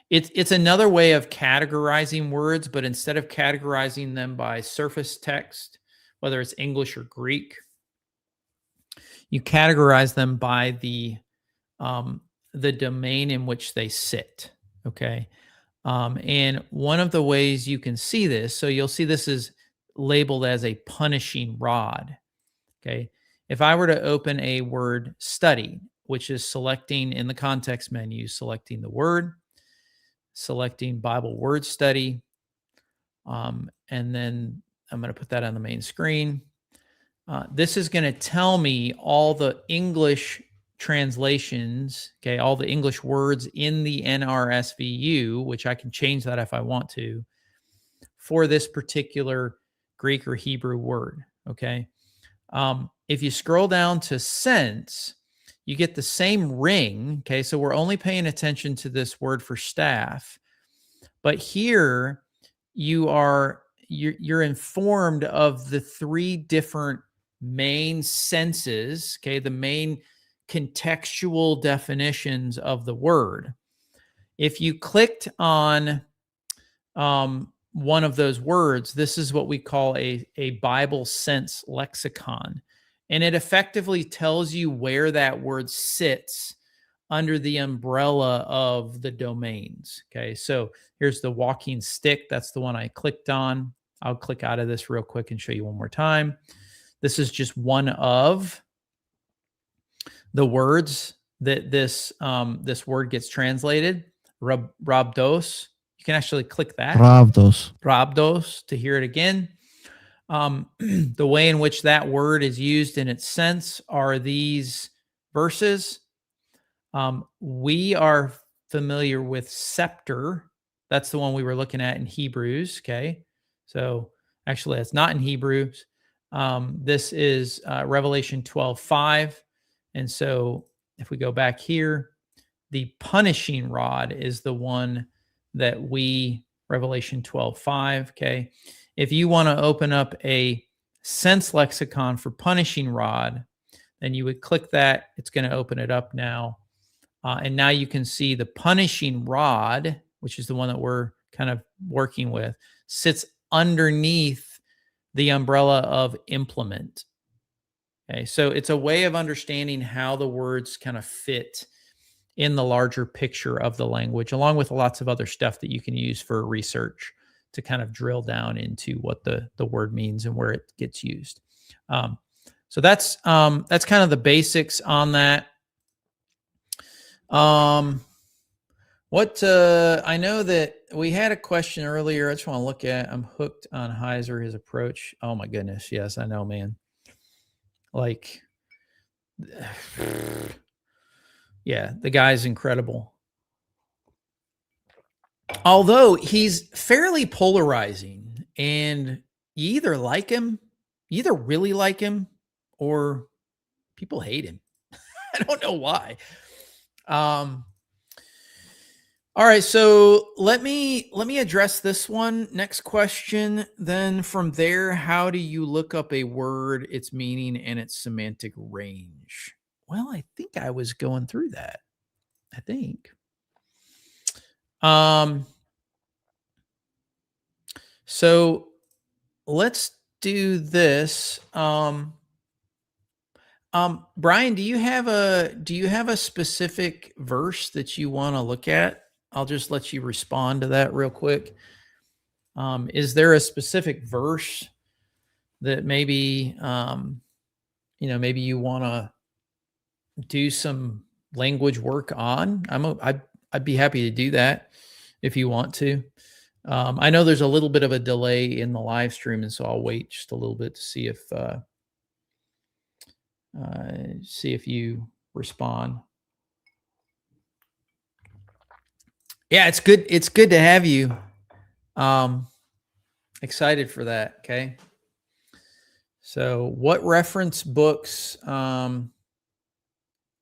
it's another way of categorizing words, but instead of categorizing them by surface text, whether it's English or Greek, you categorize them by the domain in which they sit. Okay. And one of the ways you can see this, so you'll see this is labeled as a punishing rod. Okay. If I were to open a word study, which is selecting in the context menu, selecting the word, selecting Bible word study, and then I'm going to put that on the main screen. This is going to tell me all the English translations, okay, all the English words in the NRSVU, which I can change that if I want to, for this particular Greek or Hebrew word, okay? If you scroll down to sense, you get the same ring, okay? So we're only paying attention to this word for staff, but here you're informed of the three different main senses, okay? The main contextual definitions of the word. If you clicked on one of those words, this is what we call a Bible sense lexicon. And it effectively tells you where that word sits under the umbrella of the domains. Okay, so here's the walking stick. That's the one I clicked on. I'll click out of this real quick and show you one more time. This is just one of the words that this word gets translated. Rabdos. You can actually click that. Rabdos to hear it again. The way in which that word is used in its sense are these verses. We are familiar with scepter. That's the one we were looking at in Hebrews. Okay. So actually, that's not in Hebrews. This is Revelation 12:5. And so if we go back here, the punishing rod is the one that Revelation 12:5. Okay. If you want to open up a sense lexicon for punishing rod, then you would click that. It's going to open it up now. And now you can see the punishing rod, which is the one that we're kind of working with, sits underneath the umbrella of implement. Okay, so it's a way of understanding how the words kind of fit in the larger picture of the language, along with lots of other stuff that you can use for research to kind of drill down into what the word means and where it gets used. So that's kind of the basics on that. I know that we had a question earlier. I just want to look at. I'm hooked on Heiser, his approach. Oh my goodness, yes, I know, man. Like, yeah, the guy's incredible. Although he's fairly polarizing, and you either like him, you either really like him, or people hate him. I don't know why. All right, so let me address this one. Next question. Then from there, how do you look up a word, its meaning, and its semantic range? Well, I think I was going through that. I think. So let's do this. Brian, do you have a specific verse that you want to look at? I'll just let you respond to that real quick. Is there a specific verse that maybe, maybe you want to do some language work on? I'd be happy to do that if you want to. I know there's a little bit of a delay in the live stream, and so I'll wait just a little bit to see if you respond. Yeah, it's good. It's good to have you. Excited for that. Okay. So what reference books? Okay,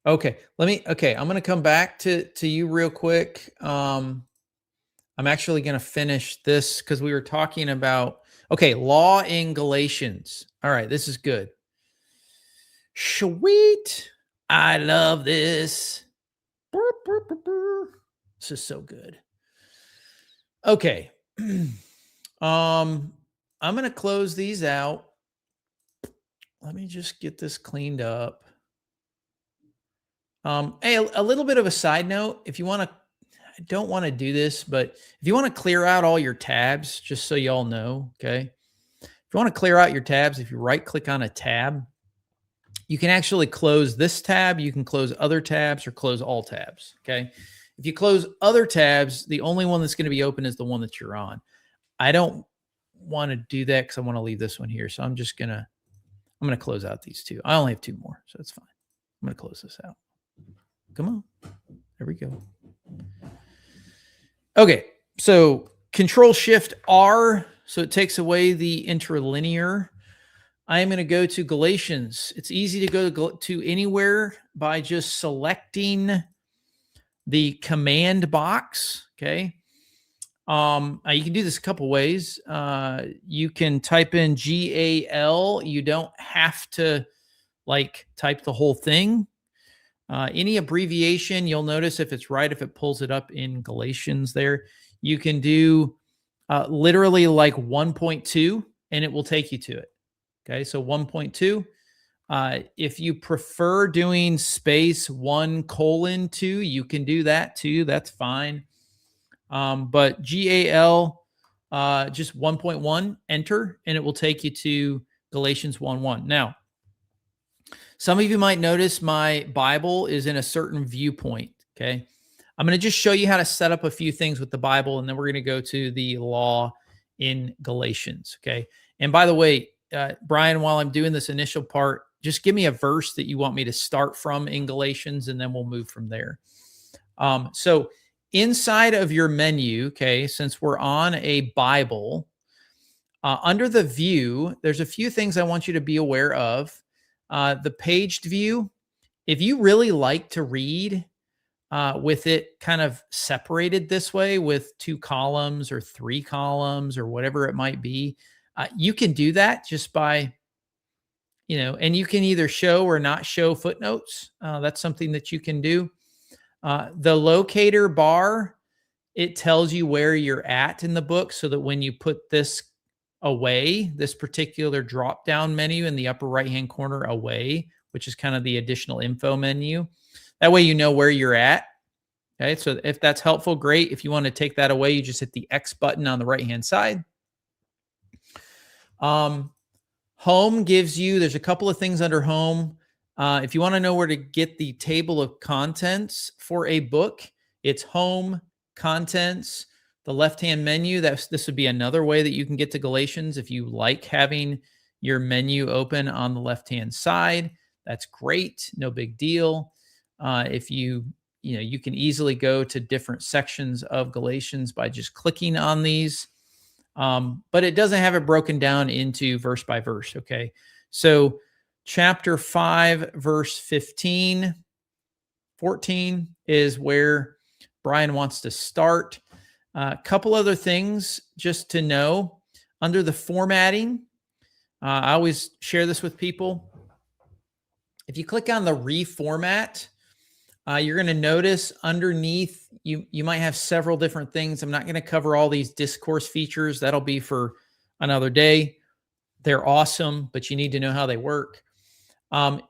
I'm going to come back to you real quick. I'm actually going to finish this because we were talking about, law in Galatians. All right, this is good. Sweet. I love this. This is so good. Okay. I'm going to close these out. Let me just get this cleaned up. Hey, a little bit of a side note. If you want to, I don't want to do this, but if you want to clear out all your tabs, just so y'all know, okay? If you want to clear out your tabs, if you right click on a tab, you can actually close this tab. You can close other tabs or close all tabs, okay? If you close other tabs, the only one that's going to be open is the one that you're on. I don't want to do that because I want to leave this one here. So I'm going to close out these two. I only have two more, so it's fine. I'm going to close this out. Come on. There we go. Okay. So Control Shift R. So it takes away the interlinear. I am going to go to Galatians. It's easy to go to anywhere by just selecting the command box. Okay. You can do this a couple ways. You can type in GAL. You don't have to type the whole thing. Any abbreviation, you'll notice if it's right, if it pulls it up in Galatians there, you can do literally 1.2 and it will take you to it. Okay, so 1.2. If you prefer doing space 1:2, you can do that too. That's fine. But GAL, just 1.1, enter, and it will take you to Galatians 1:1. Now, some of you might notice my Bible is in a certain viewpoint, okay? I'm going to just show you how to set up a few things with the Bible, and then we're going to go to the law in Galatians, okay? And by the way, Brian, while I'm doing this initial part, just give me a verse that you want me to start from in Galatians, and then we'll move from there. So inside of your menu, okay, since we're on a Bible, under the view, there's a few things I want you to be aware of. The paged view, if you really like to read with it kind of separated this way with 2 columns or 3 columns or whatever it might be, you can do that just by, and you can either show or not show footnotes. That's something that you can do. The locator bar, it tells you where you're at in the book so that when you put this away, this particular drop down menu in the upper right hand corner away, which is kind of the additional info menu, that way you know where you're at. Okay, so if that's helpful, great. If you want to take that away, you just hit the X button on the right hand side. Home gives you, there's a couple of things under home. If you want to know where to get the table of contents for a book, it's home, contents, the left-hand menu. This would be another way that you can get to Galatians if you like having your menu open on the left-hand side. That's great. No big deal. If you can easily go to different sections of Galatians by just clicking on these. But it doesn't have it broken down into verse by verse. Okay. So chapter 5, verse 14 is where Brian wants to start. A couple other things just to know. Under the formatting, I always share this with people. If you click on the reformat, you're going to notice underneath, you might have several different things. I'm not going to cover all these discourse features. That'll be for another day. They're awesome, but you need to know how they work.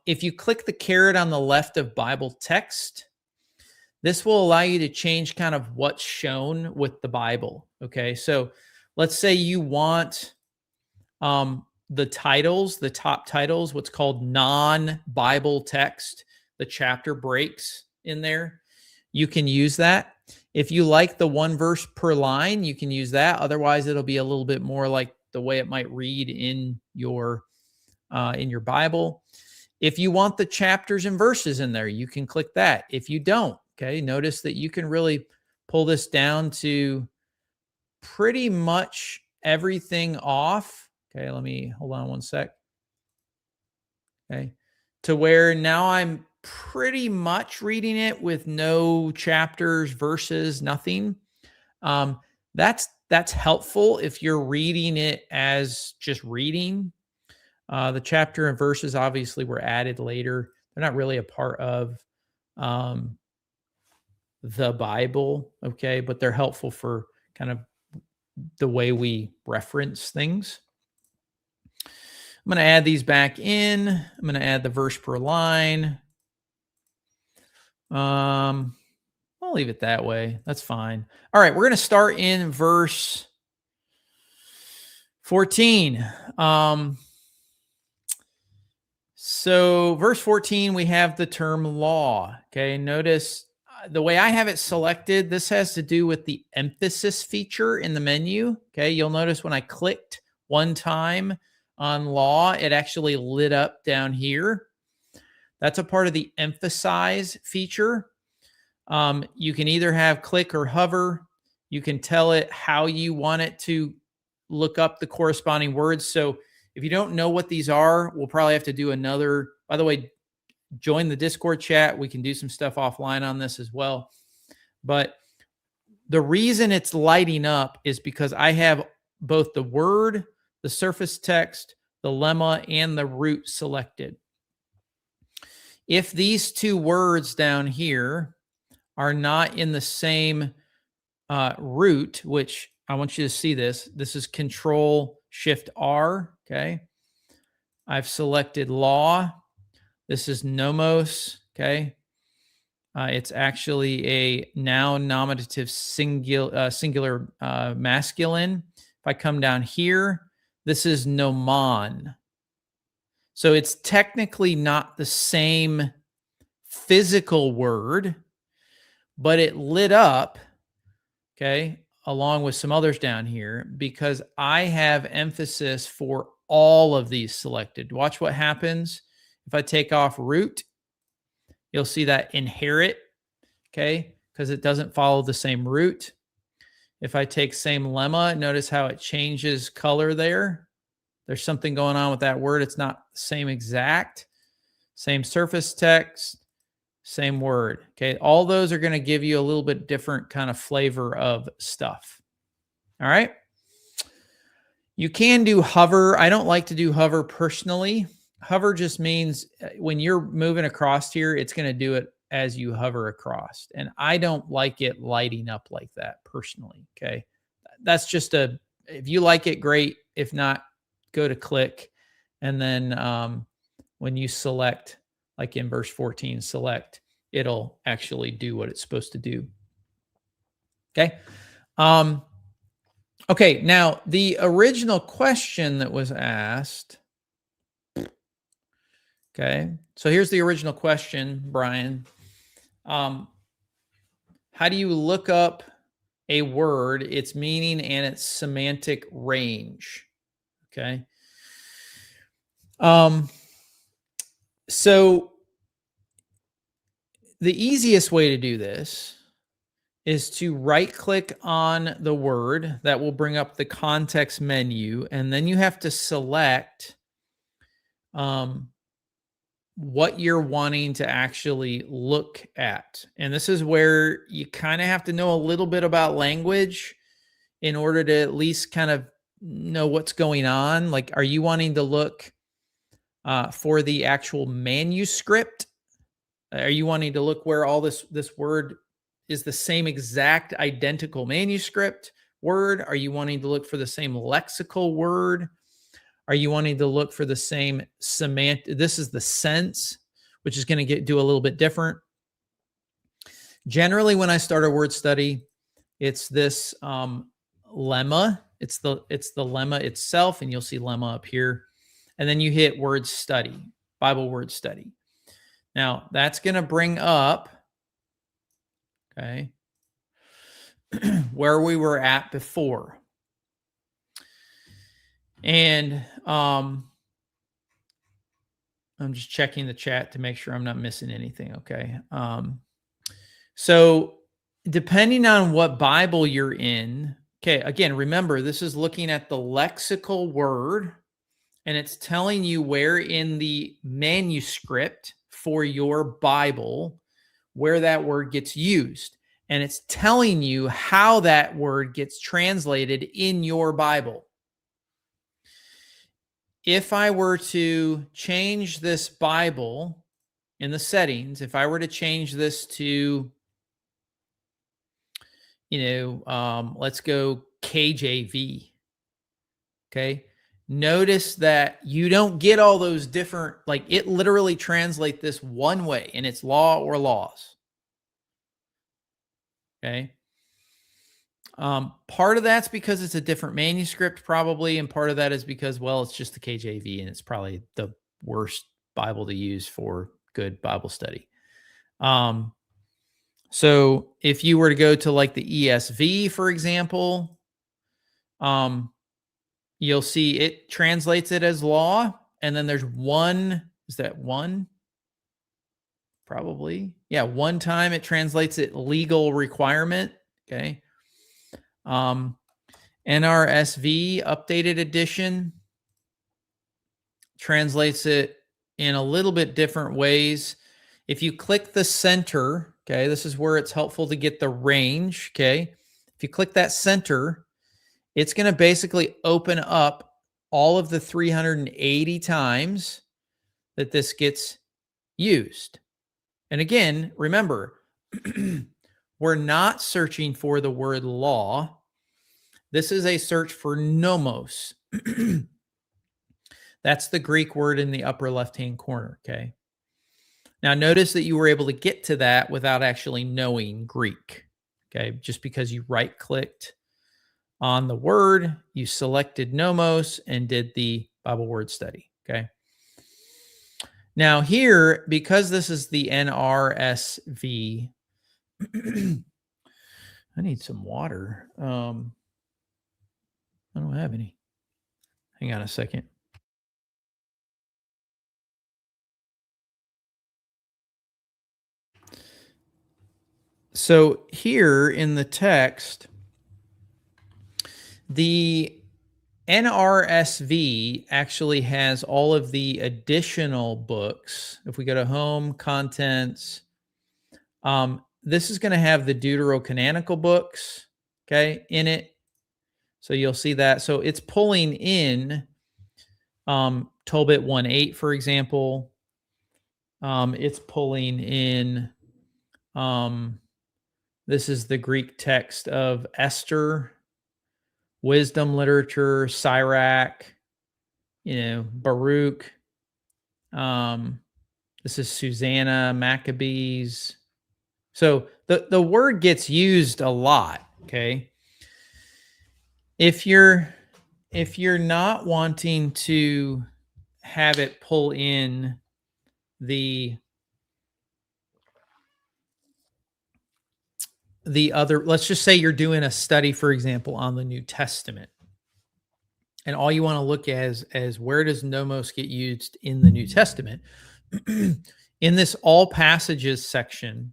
If you click the caret on the left of Bible text, this will allow you to change kind of what's shown with the Bible. Okay, so let's say you want the titles, the top titles, what's called non-Bible text, the chapter breaks in there. You can use that. If you like the 1 verse per line, you can use that. Otherwise, it'll be a little bit more like the way it might read in your Bible. If you want the chapters and verses in there, you can click that. If you don't, okay, notice that you can really pull this down to pretty much everything off. Okay, let me hold on one sec. Okay. To where now I'm pretty much reading it with no chapters, verses, nothing. That's helpful if you're reading it as just reading. The chapter and verses obviously were added later. They're not really a part of um, the Bible, okay, but they're helpful for kind of the way we reference things. I'm going to add these back in. I'm going to add the verse per line. I'll leave it that way. That's fine. All right, we're going to start in verse 14. So verse 14, we have the term law. Okay, notice the way I have it selected, this has to do with the emphasis feature in the menu. Okay, you'll notice when I clicked one time on law, it actually lit up down here. That's a part of the emphasize feature. You can either have click or hover. You can tell it how you want it to look up the corresponding words. So if you don't know what these are, we'll probably have to do another. By the way, join the Discord chat. We can do some stuff offline on this as well. But the reason it's lighting up is because I have both the word, the surface text, the lemma, and the root selected. If these two words down here are not in the same root, which I want you to see this. This is Control-Shift-R, okay? I've selected law. This is nomos, okay? It's actually a noun nominative singular masculine. If I come down here, this is nomon. So it's technically not the same physical word, but it lit up, okay, along with some others down here because I have emphasis for all of these selected. Watch what happens. If I take off root, you'll see that inherit, okay, because it doesn't follow the same root. If I take same lemma, notice how it changes color there. There's something going on with that word. It's not the same exact. Same surface text, same word. Okay, all those are going to give you a little bit different kind of flavor of stuff. All right. You can do hover. I don't like to do hover personally. Hover just means when you're moving across here, it's going to do it as you hover across. And I don't like it lighting up like that personally. Okay. That's just if you like it, great. If not, go to click. And then when you select, like in verse 14, select, it'll actually do what it's supposed to do. Okay. Okay. Now the original question that was asked. Okay. So here's the original question, Brian. How do you look up a word, its meaning, and its semantic range? Okay. So the easiest way to do this is to right click on the word. That will bring up the context menu. And then you have to select what you're wanting to actually look at. And this is where you kind of have to know a little bit about language in order to at least kind of know what's going on. Like, are you wanting to look for the actual manuscript? Are you wanting to look where all this word is the same exact identical manuscript word? Are you wanting to look for the same lexical word? Are you wanting to look for the same semantic? This is the sense, which is going to do a little bit different. Generally, when I start a word study, it's this lemma. It's the lemma itself, and you'll see lemma up here. And then you hit word study, Bible word study. Now, that's going to bring up, okay, where we were at before. And I'm just checking the chat to make sure I'm not missing anything, okay? So depending on what Bible you're in, okay, again, remember, this is looking at the lexical word, and it's telling you where in the manuscript for your Bible, where that word gets used. And it's telling you how that word gets translated in your Bible. If I were to change this Bible in the settings, if I were to change this to, let's go KJV. Okay. Notice that you don't get all those different, like it literally translates this one way and it's law or laws. Okay. Part of that's because it's a different manuscript probably. And part of that is because, well, it's just the KJV and it's probably the worst Bible to use for good Bible study. So if you were to go to like the ESV, for example, you'll see it translates it as law. And then there's one, is that one? Probably. Yeah. One time it translates it legal requirement. Okay. NRSV updated edition translates it in a little bit different ways. If you click the center, okay, this is where it's helpful to get the range. Okay. If you click that center, it's going to basically open up all of the 380 times that this gets used. And again, remember, we're not searching for the word law. This is a search for nomos. That's the Greek word in the upper left-hand corner, okay? Now, notice that you were able to get to that without actually knowing Greek, okay? Just because you right-clicked on the word, you selected nomos and did the Bible word study, okay? Now here, because this is the NRSV, I need some water. I don't have any. Hang on a second. So here in the text, the NRSV actually has all of the additional books. If we go to home, contents, this is going to have the deuterocanonical books, okay, in it. So you'll see that. So it's pulling in Tobit 1:8, for example. It's pulling in, this is the Greek text of Esther, wisdom literature, Sirach, Baruch. This is Susanna, Maccabees. So the word gets used a lot, okay? If you're not wanting to have it pull in the other, let's just say you're doing a study, for example, on the New Testament. And all you want to look at is where does nomos get used in the New Testament? In this all passages section,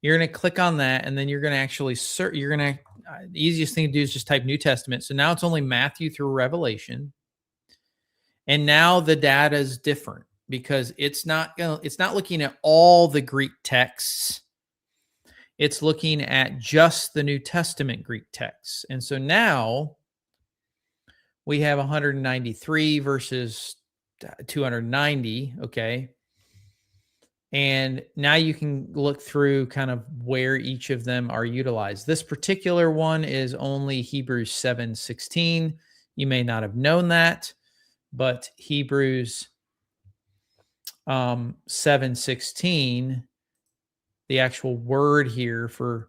you're going to click on that, and then you're going to actually search. You're going to, the easiest thing to do is just type New Testament. So now it's only Matthew through Revelation. And now the data is different because it's not looking at all the Greek texts. It's looking at just the New Testament Greek texts. And so now we have 193 versus 290, okay? And now you can look through kind of where each of them are utilized. This particular one is only Hebrews 7:16. You may not have known that, but Hebrews 7:16, the actual word here for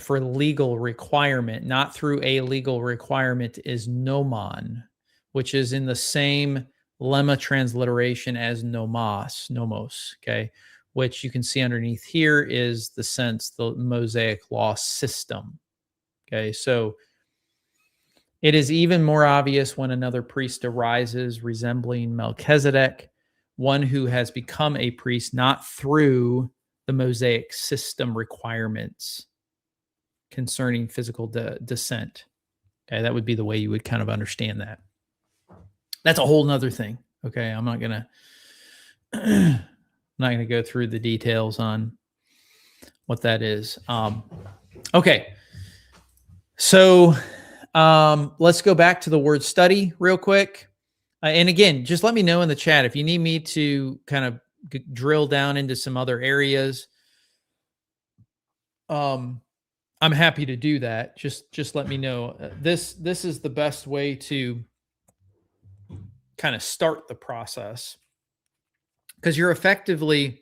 legal requirement, not through a legal requirement, is nomon, which is in the same lemma transliteration as nomos, okay, which you can see underneath here is the sense, the Mosaic law system, okay? So it is even more obvious when another priest arises resembling Melchizedek, one who has become a priest not through the Mosaic system requirements concerning physical descent. Okay, that would be the way you would kind of understand that. That's a whole nother thing. Okay. I'm not going to go through the details on what that is. Okay. So let's go back to the word study real quick. And again, just let me know in the chat if you need me to kind of drill down into some other areas. I'm happy to do that. Just let me know. This is the best way to kind of start the process, because you're effectively,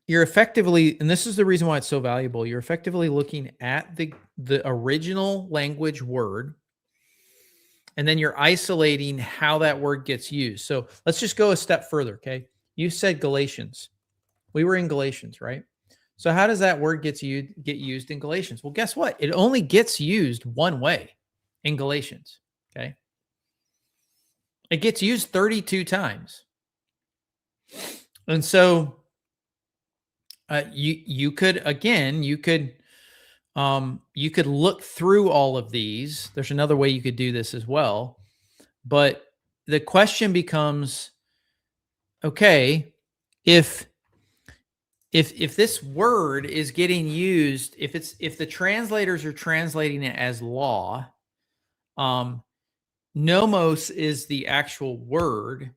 and this is the reason why it's so valuable, you're effectively looking at the original language word, and then you're isolating how that word gets used. So let's just go a step further, okay? You said Galatians. We were in Galatians, right? So how does that word get used in Galatians? Well, guess what? It only gets used one way in Galatians, okay? It gets used 32 times. And so you could look through all of these. There's another way you could do this as well. But the question becomes, okay, if this word is getting used, if the translators are translating it as law, nomos is the actual word,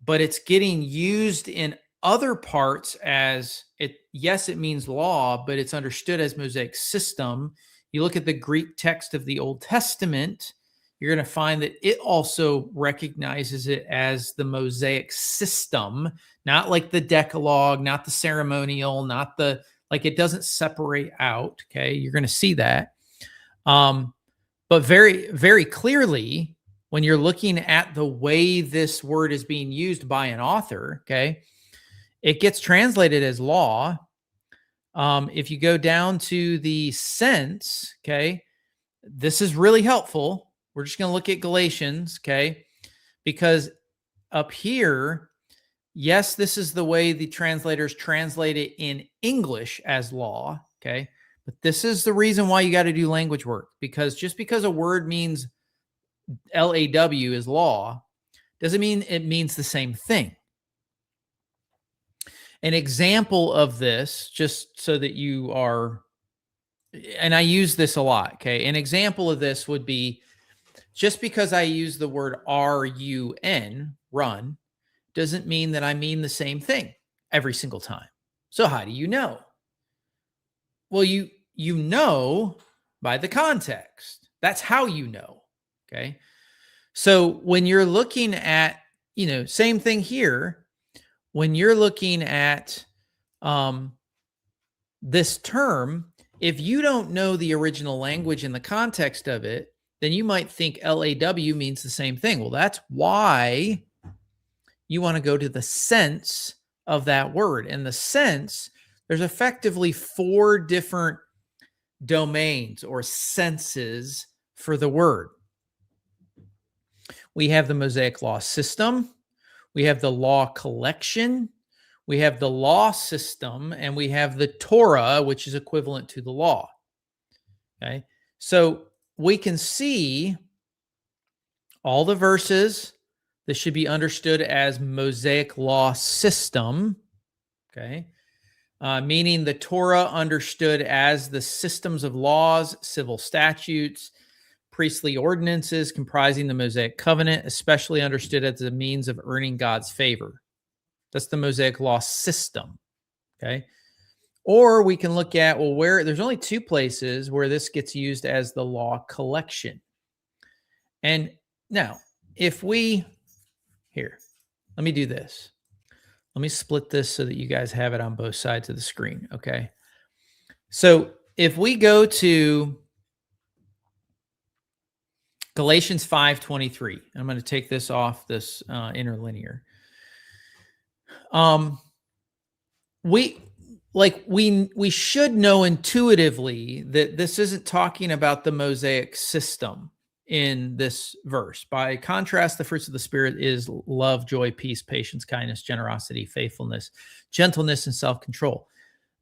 but it's getting used in other parts as it. Yes, it means law, but it's understood as Mosaic system. You look at the Greek text of the Old Testament, you're going to find that it also recognizes it as the Mosaic system, not like the Decalogue, not the ceremonial, not the, like, it doesn't separate out. Okay. You're going to see that. But very, very clearly, when you're looking at the way this word is being used by an author, okay, it gets translated as law. If you go down to the sense, okay, this is really helpful. We're just going to look at Galatians, okay, because up here, yes, this is the way the translators translate it in English as law, okay, but this is the reason why you got to do language work, because just because a word means LAW is law doesn't mean it means the same thing. An example of this, just so that you are, and I use this a lot, okay? An example of this would be, just because I use the word RUN, run, doesn't mean that I mean the same thing every single time. So how do you know? Well, you know by the context. That's how you know, okay? So when you're looking at, same thing here, when you're looking at this term, if you don't know the original language and the context of it, then you might think LAW means the same thing. Well, that's why you want to go to the sense of that word. And the sense, there's effectively 4 different domains or senses for the word. We have the Mosaic law system. We have the law collection. We have the law system, and we have the Torah, which is equivalent to the law. Okay. So we can see all the verses that should be understood as Mosaic law system. Okay. Meaning the Torah understood as the systems of laws, civil statutes, priestly ordinances comprising the Mosaic covenant, especially understood as a means of earning God's favor. That's the Mosaic law system. Okay. Or we can look at, well, where there's only 2 places where this gets used as the law collection. And now, if we, here, let me do this. Let me split this so that you guys have it on both sides of the screen. Okay. So if we go to Galatians 5:23, I'm going to take this off this interlinear. We should know intuitively that this isn't talking about the Mosaic system in this verse. By contrast, the fruits of the Spirit is love, joy, peace, patience, kindness, generosity, faithfulness, gentleness, and self-control.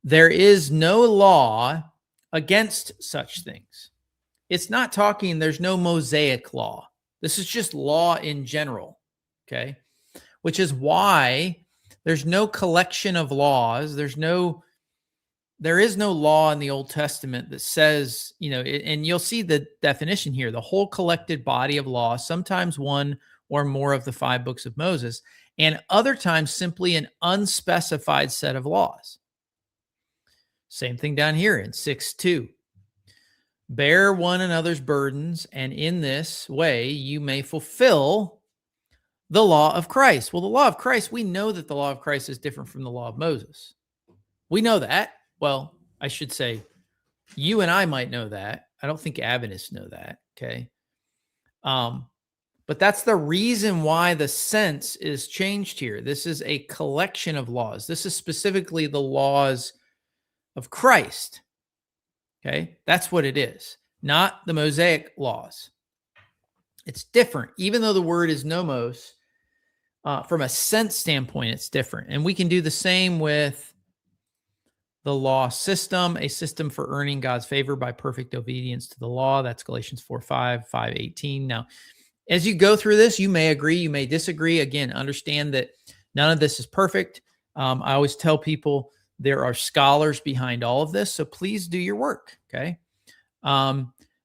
There is no law against such things. it's not talking, there's no Mosaic law. This is just law in general, okay? Which is why there's no collection of laws. There is no law in the Old Testament that says, and you'll see the definition here, the whole collected body of law, sometimes one or more of the 5 books of Moses, and other times simply an unspecified set of laws. Same thing down here in 6:2. Bear one another's burdens, and in this way you may fulfill the law of Christ. Well, the law of Christ, we know that the law of Christ is different from the law of Moses. We know that. Well, I should say you and I might know that. I don't think Adventists know that, okay? But that's the reason why the sense is changed here. This is a collection of laws. This is specifically the laws of Christ, okay? That's what it is, not the Mosaic laws. It's different. Even though the word is nomos, from a sense standpoint, it's different. And we can do the same with the law system, a system for earning God's favor by perfect obedience to the law. That's Galatians 4:5, 5:18. Now, as you go through this, you may agree, you may disagree. Again, understand that none of this is perfect. I always tell people there are scholars behind all of this, so please do your work, okay?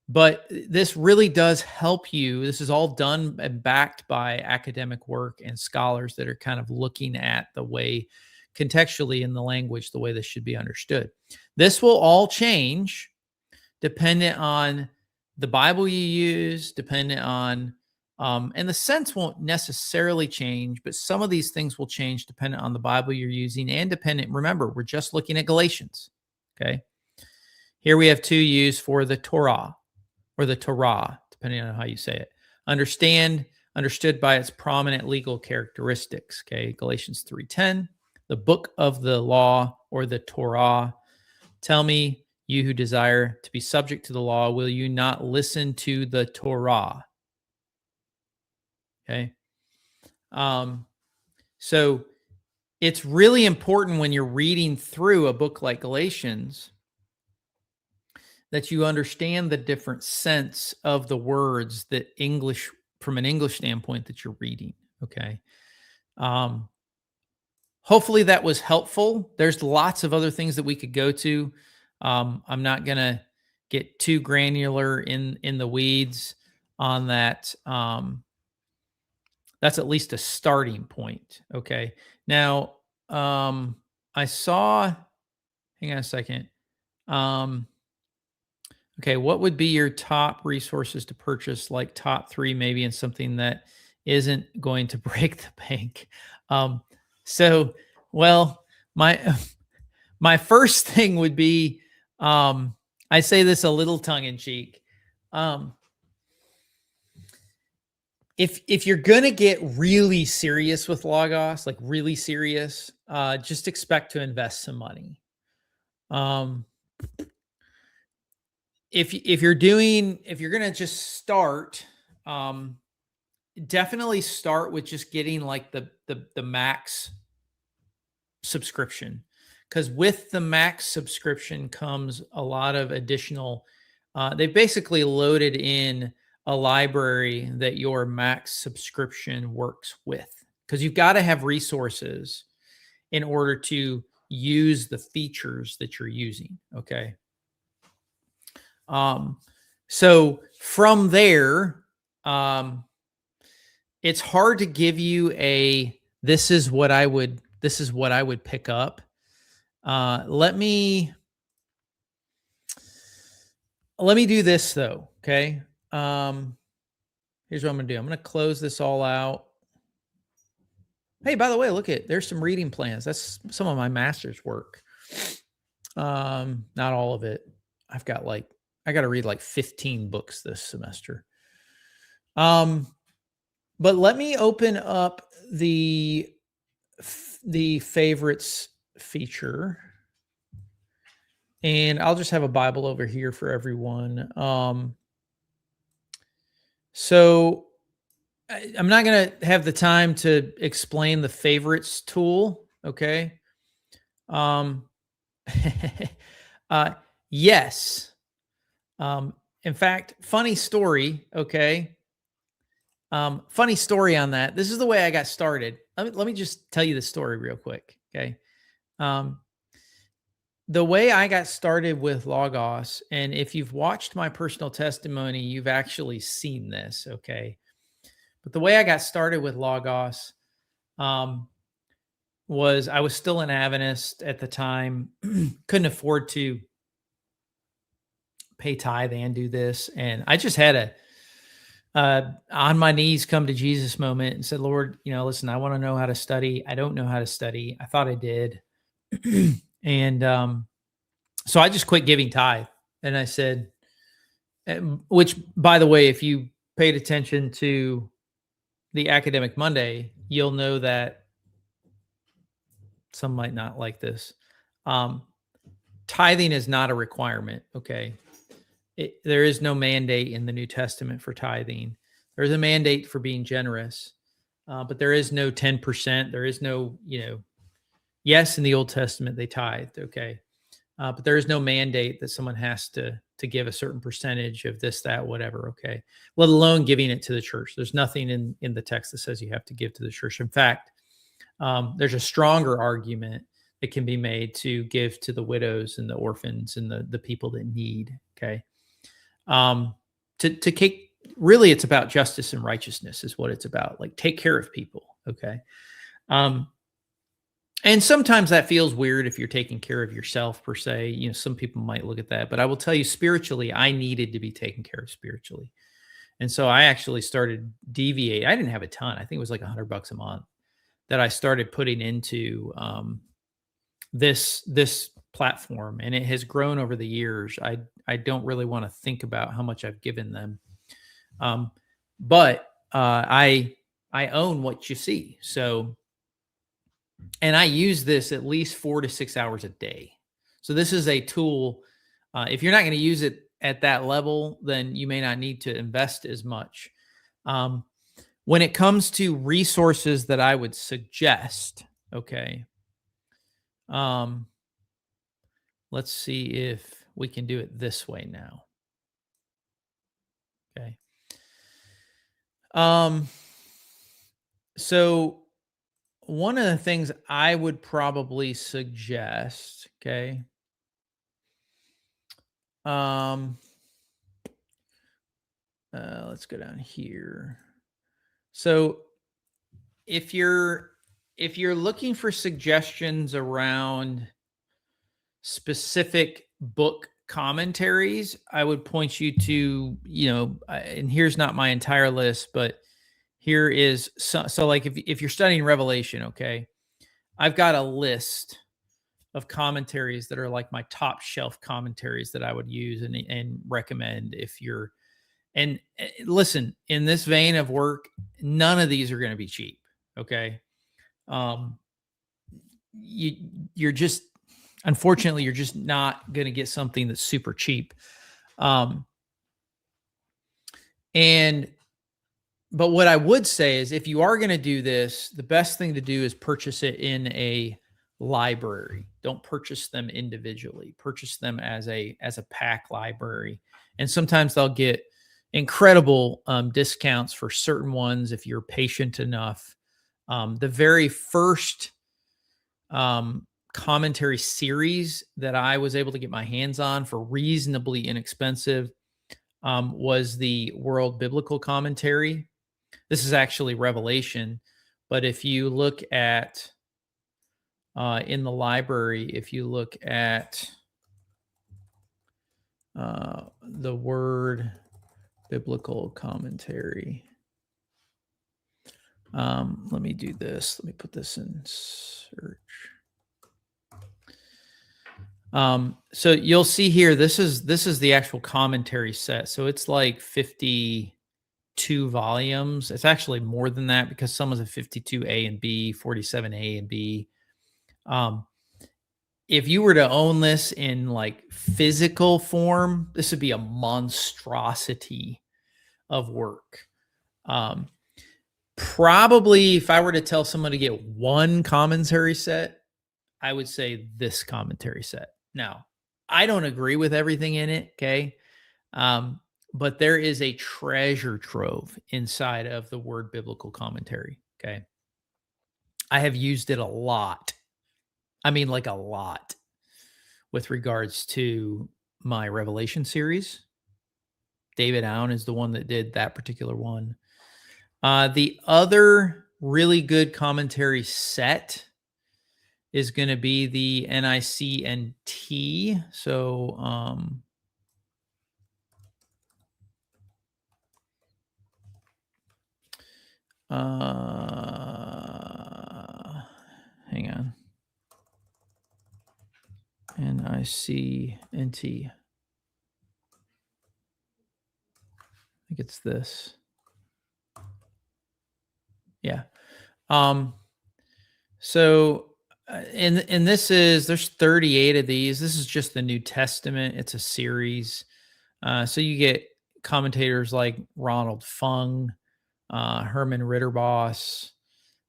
But this really does help you. This is all done and backed by academic work and scholars that are kind of looking at the way contextually in the language, the way this should be understood. This will all change dependent on the Bible you use, dependent on, and the sense won't necessarily change, but some of these things will change dependent on the Bible you're using and dependent. Remember, we're just looking at Galatians, okay? Here we have 2 used for the Torah or the Torah, depending on how you say it. Understood by its prominent legal characteristics, okay? Galatians 3:10. The book of the law or the Torah. Tell me, you who desire to be subject to the law, will you not listen to the Torah? Okay. So it's really important when you're reading through a book like Galatians that you understand the different sense of the words that English, from an English standpoint, that you're reading. Okay. Hopefully that was helpful. There's lots of other things that we could go to. I'm not going to get too granular in the weeds on that. That's at least a starting point. Okay. Now, I saw, hang on a second. Okay. What would be your top resources to purchase, like top 3, maybe in something that isn't going to break the bank? Well, my first thing would be, I say this a little tongue in cheek. If you're going to get really serious with Logos, like really serious, just expect to invest some money. If you're going to just start, definitely start with just getting like the max subscription, because with the max subscription comes a lot of additional, they basically loaded in a library that your max subscription works with, because you've got to have resources in order to use the features that you're using. Okay. So from there, it's hard to give you this is what I would pick up. Let me do this though. Okay. Here's what I'm going to do. I'm going to close this all out. Hey, by the way, there's some reading plans. That's some of my master's work. Not all of it. I got to read like 15 books this semester. But let me open up the favorites feature, and I'll just have a Bible over here for everyone. So I'm not going to have the time to explain the favorites tool. Okay. Yes. In fact, funny story. Okay. Funny story on that. This is the way I got started. Let me just tell you the story real quick. Okay. Um, the way I got started with Logos, and if you've watched my personal testimony, you've actually seen this. Okay. But the way I got started with Logos, was I was still an Adventist at the time, couldn't afford to pay tithe and do this. And I just had a on my knees come to Jesus moment and said, Lord, listen, I want to know how to study. I don't know how to study. I thought I did. And so I just quit giving tithe. And I said, which, by the way, if you paid attention to the Academic Monday, you'll know that some might not like this. Tithing is not a requirement. Okay. There is no mandate in the New Testament for tithing. There's a mandate for being generous, but there is no 10%. There is no, yes, in the Old Testament they tithed. Okay. But there is no mandate that someone has to give a certain percentage of this, that, whatever. Okay. Let alone giving it to the church. There's nothing in the text that says you have to give to the church. In fact, there's a stronger argument that can be made to give to the widows and the orphans and the people that need. Okay. Really, it's about justice and righteousness is what it's about. Like, take care of people. Okay. And sometimes that feels weird if you're taking care of yourself per se. Some people might look at that, but I will tell you, spiritually, I needed to be taken care of spiritually. And so I actually started deviate. I didn't have a ton. I think it was like $100 a month that I started putting into, this platform, and it has grown over the years. I don't really want to think about how much I've given them. But I own what you see. So, and I use this at least 4 to 6 hours a day. So this is a tool. If you're not going to use it at that level, then you may not need to invest as much. When it comes to resources that I would suggest, okay. Let's see if we can do it this way now. Okay. So one of the things I would probably suggest, okay. Let's go down here. So if you're looking for suggestions around specific book commentaries, I would point you to, and here's not my entire list, but here is so like if you're studying Revelation, okay, I've got a list of commentaries that are like my top shelf commentaries that I would use and recommend if you're, and listen, in this vein of work, none of these are going to be cheap. Okay. You're just, unfortunately, you're just not going to get something that's super cheap. But what I would say is if you are going to do this, the best thing to do is purchase it in a library. Don't purchase them individually. Purchase them as a pack library. And sometimes they'll get incredible discounts for certain ones if you're patient enough. The very first commentary series that I was able to get my hands on for reasonably inexpensive was the World Biblical Commentary. This is actually Revelation, but if you look at in the library, if you look at the Word Biblical Commentary, let me do this. Let me put this in search. So you'll see here, this is the actual commentary set. So it's like 52 volumes. It's actually more than that because some is a 52A and B, 47A and B. If you were to own this in like physical form, this would be a monstrosity of work. Probably if I were to tell someone to get one commentary set, I would say this commentary set. Now, I don't agree with everything in it, okay? but there is a treasure trove inside of the Word Biblical Commentary. Okay. I have used it a lot. I mean, like a lot with regards to my Revelation series. David Allen is the one that did that particular one. The other really good commentary set is going to be the NIC&T. So, hang on. NIC&T. I think it's this. Yeah. So, and this is, there's 38 of these. This is just the New Testament. It's a series. So you get commentators like Ronald Fung, Herman Ritterboss.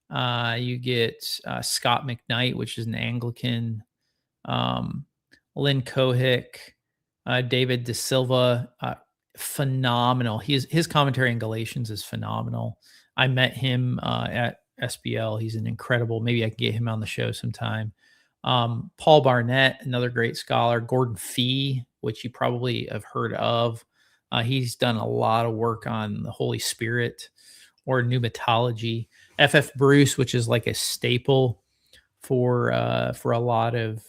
You get Scott McKnight, which is an Anglican. Lynn Cohick, David De Silva, phenomenal. His commentary in Galatians is phenomenal. I met him at SBL. He's an incredible. Maybe I can get him on the show sometime. Paul Barnett, another great scholar. Gordon Fee, which you probably have heard of. He's done a lot of work on the Holy Spirit or pneumatology. F.F. Bruce, which is like a staple for a lot of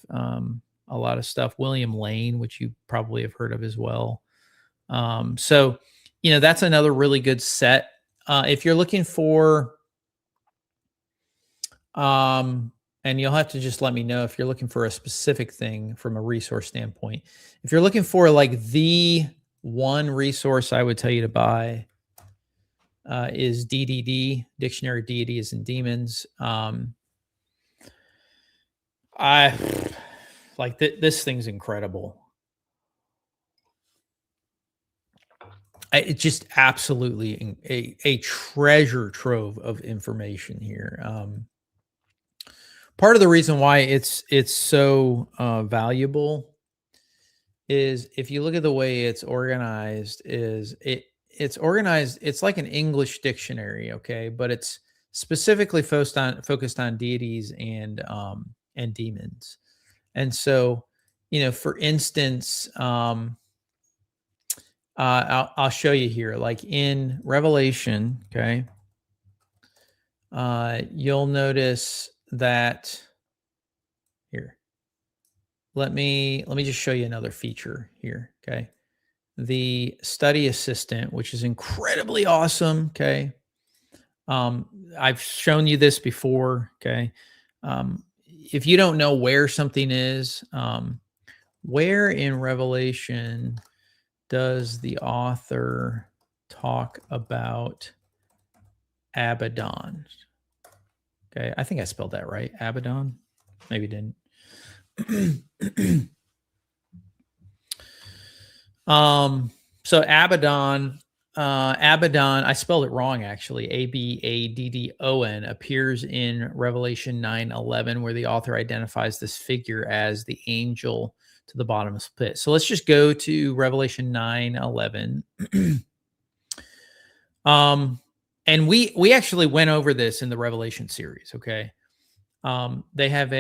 stuff. William Lane, which you probably have heard of as well. So, that's another really good set. If you're looking for, and you'll have to just let me know if you're looking for a specific thing from a resource standpoint. If you're looking for like the one resource I would tell you to buy is DDD, Dictionary of Deities and Demons. I like this thing's incredible. It's just absolutely a treasure trove of information here. Part of the reason why it's so valuable is if you look at the way it's organized, it's organized. It's like an English dictionary, okay, but it's specifically focused on deities and demons. And so, for instance, I'll show you here, like in Revelation, okay, you'll notice that here. Let me just show you another feature here, okay? The study assistant, which is incredibly awesome, okay? I've shown you this before, okay? If you don't know where something is, where in Revelation does the author talk about Abaddon? Okay, I think I spelled that right. Abaddon? Maybe didn't. So Abaddon, I spelled it wrong actually. Abaddon appears in Revelation 9:11, where the author identifies this figure as the angel to the bottomless pit. So let's just go to Revelation 9:11. And we actually went over this in the Revelation series. Okay. They have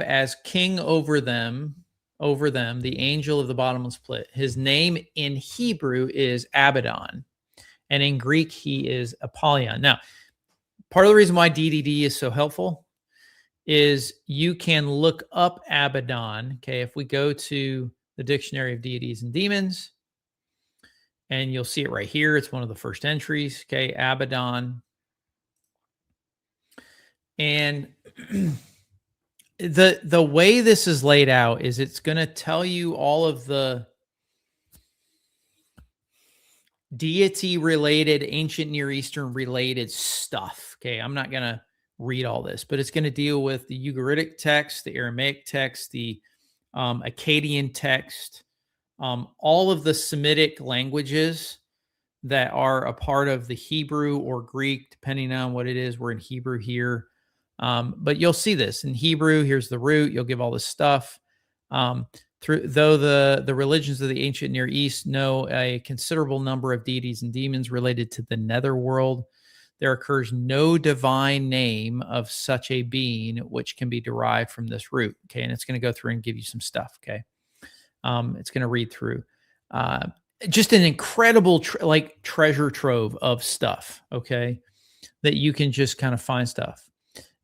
as king over them, the angel of the bottomless pit. His name in Hebrew is Abaddon, and in Greek, he is Apollyon. Now, part of the reason why DDD is so helpful is you can look up Abaddon. Okay, if we go to the Dictionary of Deities and Demons, and you'll see it right here. It's one of the first entries. Okay, Abaddon. And the way this is laid out is it's going to tell you all of the deity related, ancient Near Eastern related stuff. Okay, I'm not going to read all this, but it's going to deal with the Ugaritic text, the Aramaic text, the Akkadian text, all of the Semitic languages that are a part of the Hebrew or Greek, depending on what it is. We're in Hebrew here. But you'll see this in Hebrew. Here's the root. You'll give all this stuff. Though the religions of the ancient Near East know a considerable number of deities and demons related to the netherworld, there occurs no divine name of such a being which can be derived from this root. Okay, and it's going to go through and give you some stuff. Okay, it's going to read through. Just an incredible treasure trove of stuff. Okay, that you can just kind of find stuff.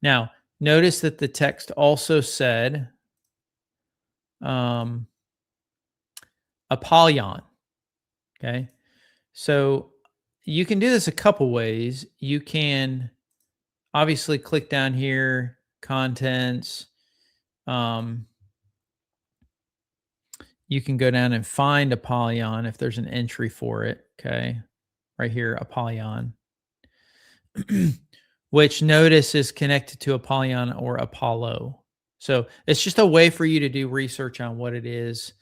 Now, notice that the text also said Apollyon. Okay, so you can do this a couple ways. You can obviously click down here, contents. You can go down and find Apollyon if there's an entry for it. Okay, right here, Apollyon, which notice is connected to Apollyon or Apollo. So it's just a way for you to do research on what it is.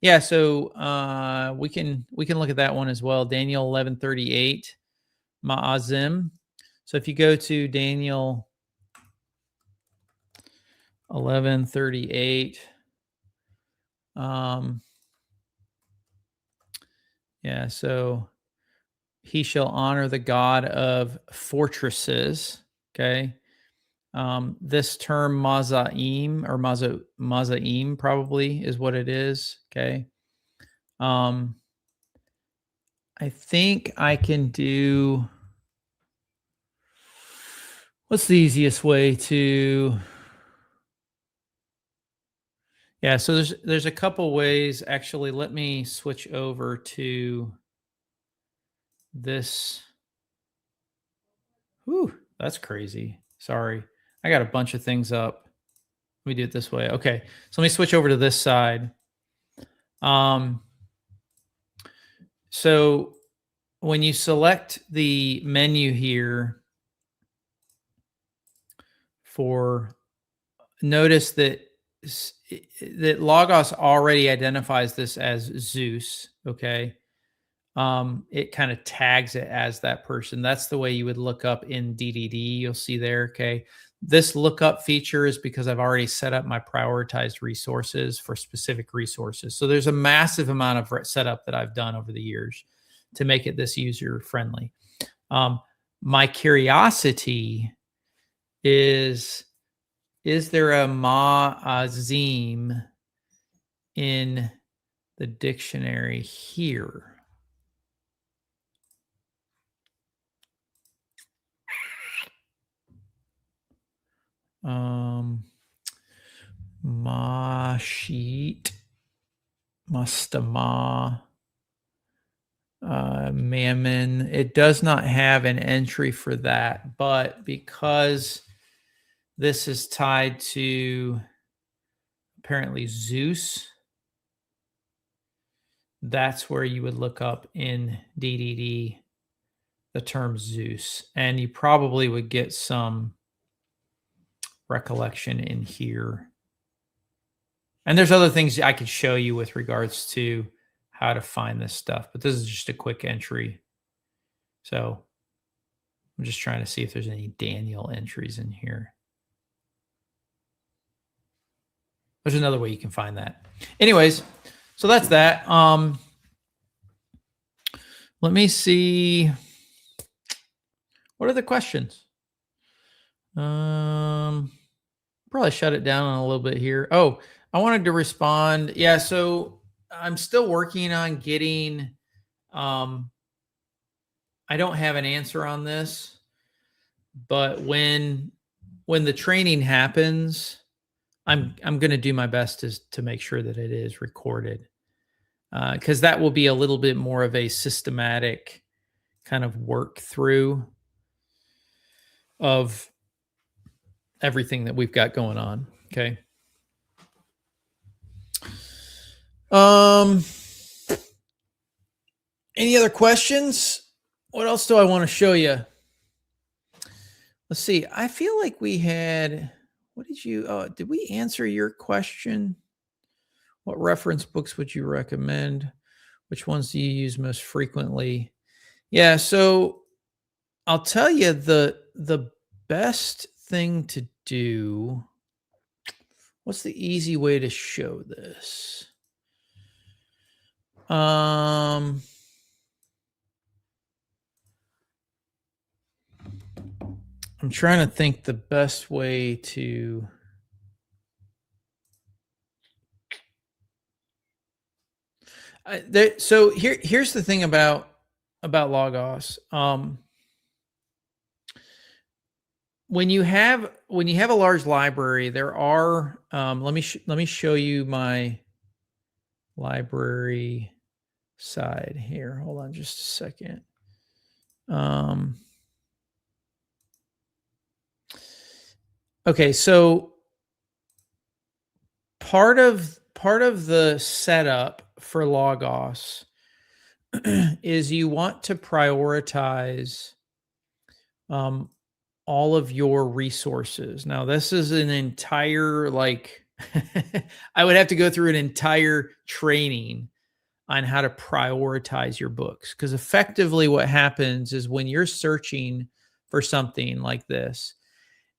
Yeah, so we can look at that one as well. Daniel 11:38, Ma'azim. So if you go to Daniel 11:38, yeah, so he shall honor the God of fortresses. Okay. This term Mazaim or Mazaim probably is what it is. Okay. I think I can do, what's the easiest way to, yeah, so there's a couple ways. Actually, let me switch over to this. Whew, that's crazy. Sorry. I got a bunch of things up. Let me do it this way. Okay. So let me switch over to this side. So when you select the menu here notice that Logos already identifies this as Zeus. Okay. It kind of tags it as that person. That's the way you would look up in DDD. You'll see there. Okay. This lookup feature is because I've already set up my prioritized resources for specific resources. So there's a massive amount of setup that I've done over the years to make it this user friendly. My curiosity is there a ma'azim in the dictionary here? Mashit, Mastama, Mammon. It does not have an entry for that, but because this is tied to apparently Zeus, that's where you would look up in DDD the term Zeus, and you probably would get some recollection in here. And there's other things I could show you with regards to how to find this stuff, but this is just a quick entry. So I'm just trying to see if there's any Daniel entries in here. There's another way you can find that. Anyways, so that's that. Let me see. What are the questions? Probably shut it down a little bit here. Oh, I wanted to respond. Yeah, so I'm still working on getting, I don't have an answer on this, but when the training happens, I'm going to do my best to make sure that it is recorded, because that will be a little bit more of a systematic kind of work through of everything that we've got going on. Okay. Any other questions? What else do I want to show you? Let's see. I feel like we had, did we answer your question? What reference books would you recommend? Which ones do you use most frequently? Yeah. So I'll tell you the best thing to do. What's the easy way to show this? I'm trying to think the best way to. So here's the thing about Logos. When you have a large library, there are. Let me show you my library side here. Hold on just a second. Okay, so part of the setup for Logos is you want to prioritize all of your resources. Now, this is an entire I would have to go through an entire training on how to prioritize your books, because effectively what happens is when you're searching for something like this,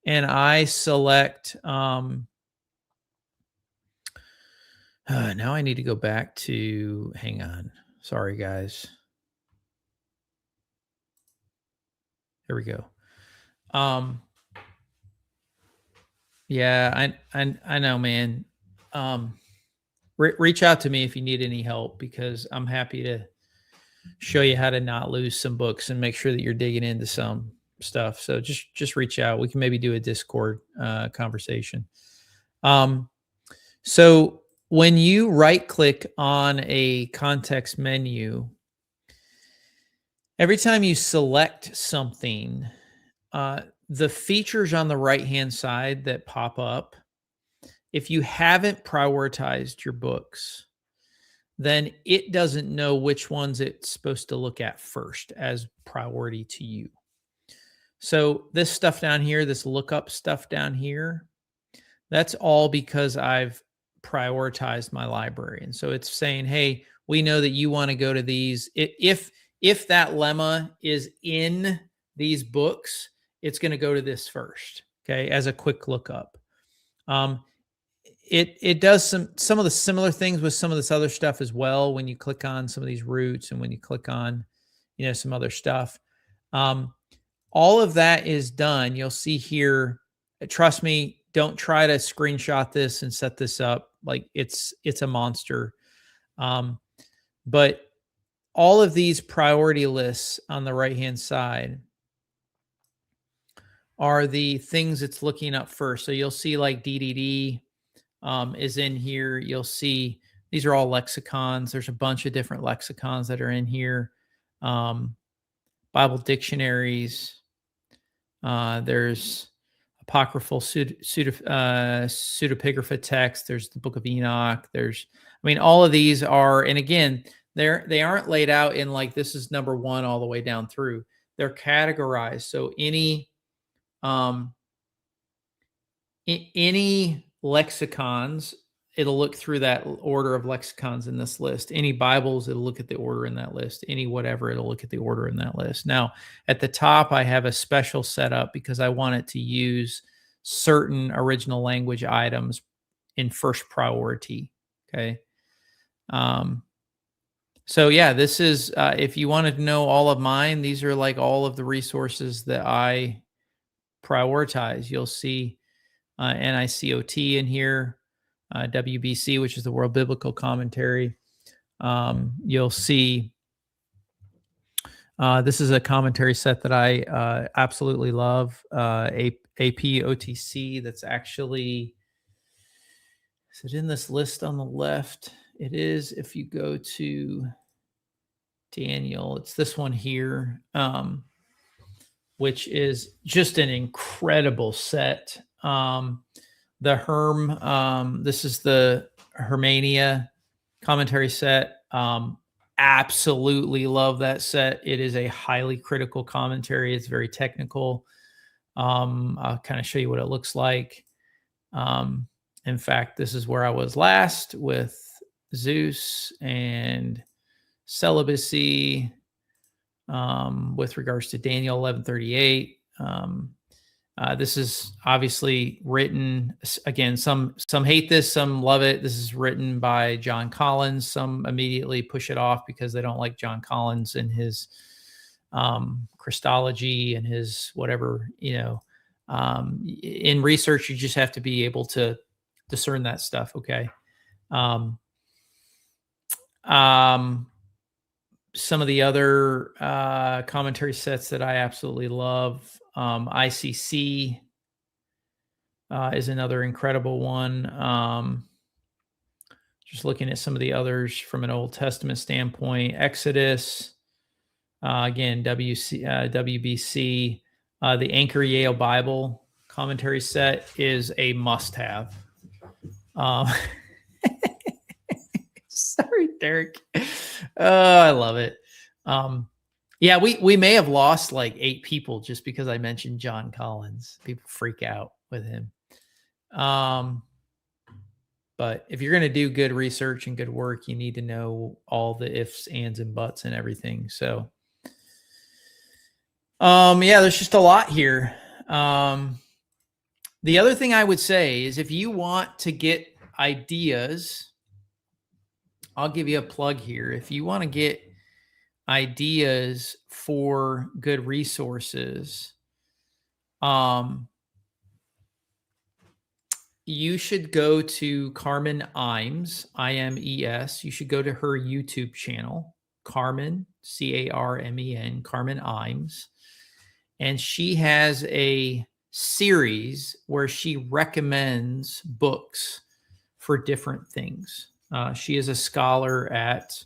and I select now I need to go back to, hang on. Sorry, guys. Here we go. Yeah, I know, man. Reach out to me if you need any help, because I'm happy to show you how to not lose some books and make sure that you're digging into some stuff. So just reach out. We can maybe do a Discord conversation. So when you right click on a context menu, every time you select something, the features on the right-hand side that pop up, if you haven't prioritized your books, then it doesn't know which ones it's supposed to look at first as priority to you. So this stuff down here, this lookup stuff down here, that's all because I've prioritized my library. And so it's saying, hey, we know that you want to go to these. If that lemma is in these books, it's going to go to this first, okay, as a quick lookup. It does some of the similar things with some of this other stuff as well. When you click on some of these roots and when you click on, some other stuff, all of that is done. You'll see here. Trust me, don't try to screenshot this and set this up. Like it's a monster. But all of these priority lists on the right-hand side are the things it's looking up first. So you'll see like DDD is in here. You'll see these are all lexicons. There's a bunch of different lexicons that are in here. Bible dictionaries. There's apocryphal pseudepigrapha text. There's the Book of Enoch. All of these are, and again, they aren't laid out in like this is number one all the way down through. They're categorized. So any lexicons, it'll look through that order of lexicons in this list. Any Bibles, it'll look at the order in that list. Any whatever, it'll look at the order in that list. Now, at the top, I have a special setup because I want it to use certain original language items in first priority. Okay. So yeah, this is, if you wanted to know all of mine, these are like all of the resources that I prioritize. You'll see NICOT in here, WBC, which is the World Biblical Commentary. You'll see this is a commentary set that I absolutely love. APOTC, that's actually, is it in this list on the left? It is. If you go to Daniel, it's this one here, which is just an incredible set. The this is the Hermania commentary set. Absolutely love that set. It is a highly critical commentary. It's very technical. I'll kind of show you what it looks like. In fact, this is where I was last with Zeus and celibacy with regards to Daniel 11:38. This is obviously written, again, some hate this, some love it. This is written by John Collins. Some immediately push it off because they don't like John Collins and his Christology and his whatever, in research, you just have to be able to discern that stuff. Okay. Some of the other commentary sets that I absolutely love, ICC is another incredible one. Just looking at some of the others from an Old Testament standpoint, Exodus, again, WBC, the Anchor Yale Bible commentary set is a must-have. Sorry, Derek. Oh, I love it. Yeah, we may have lost like 8 people just because I mentioned John Collins. People freak out with him. But if you're going to do good research and good work, you need to know all the ifs, ands, and buts and everything. So, yeah, there's just a lot here. The other thing I would say is if you want to get ideas, I'll give you a plug here. If you want to get ideas for good resources, you should go to Carmen Imes, I-M-E-S. You should go to her YouTube channel, Carmen, C-A-R-M-E-N, Carmen Imes. And she has a series where she recommends books for different things. She is a scholar at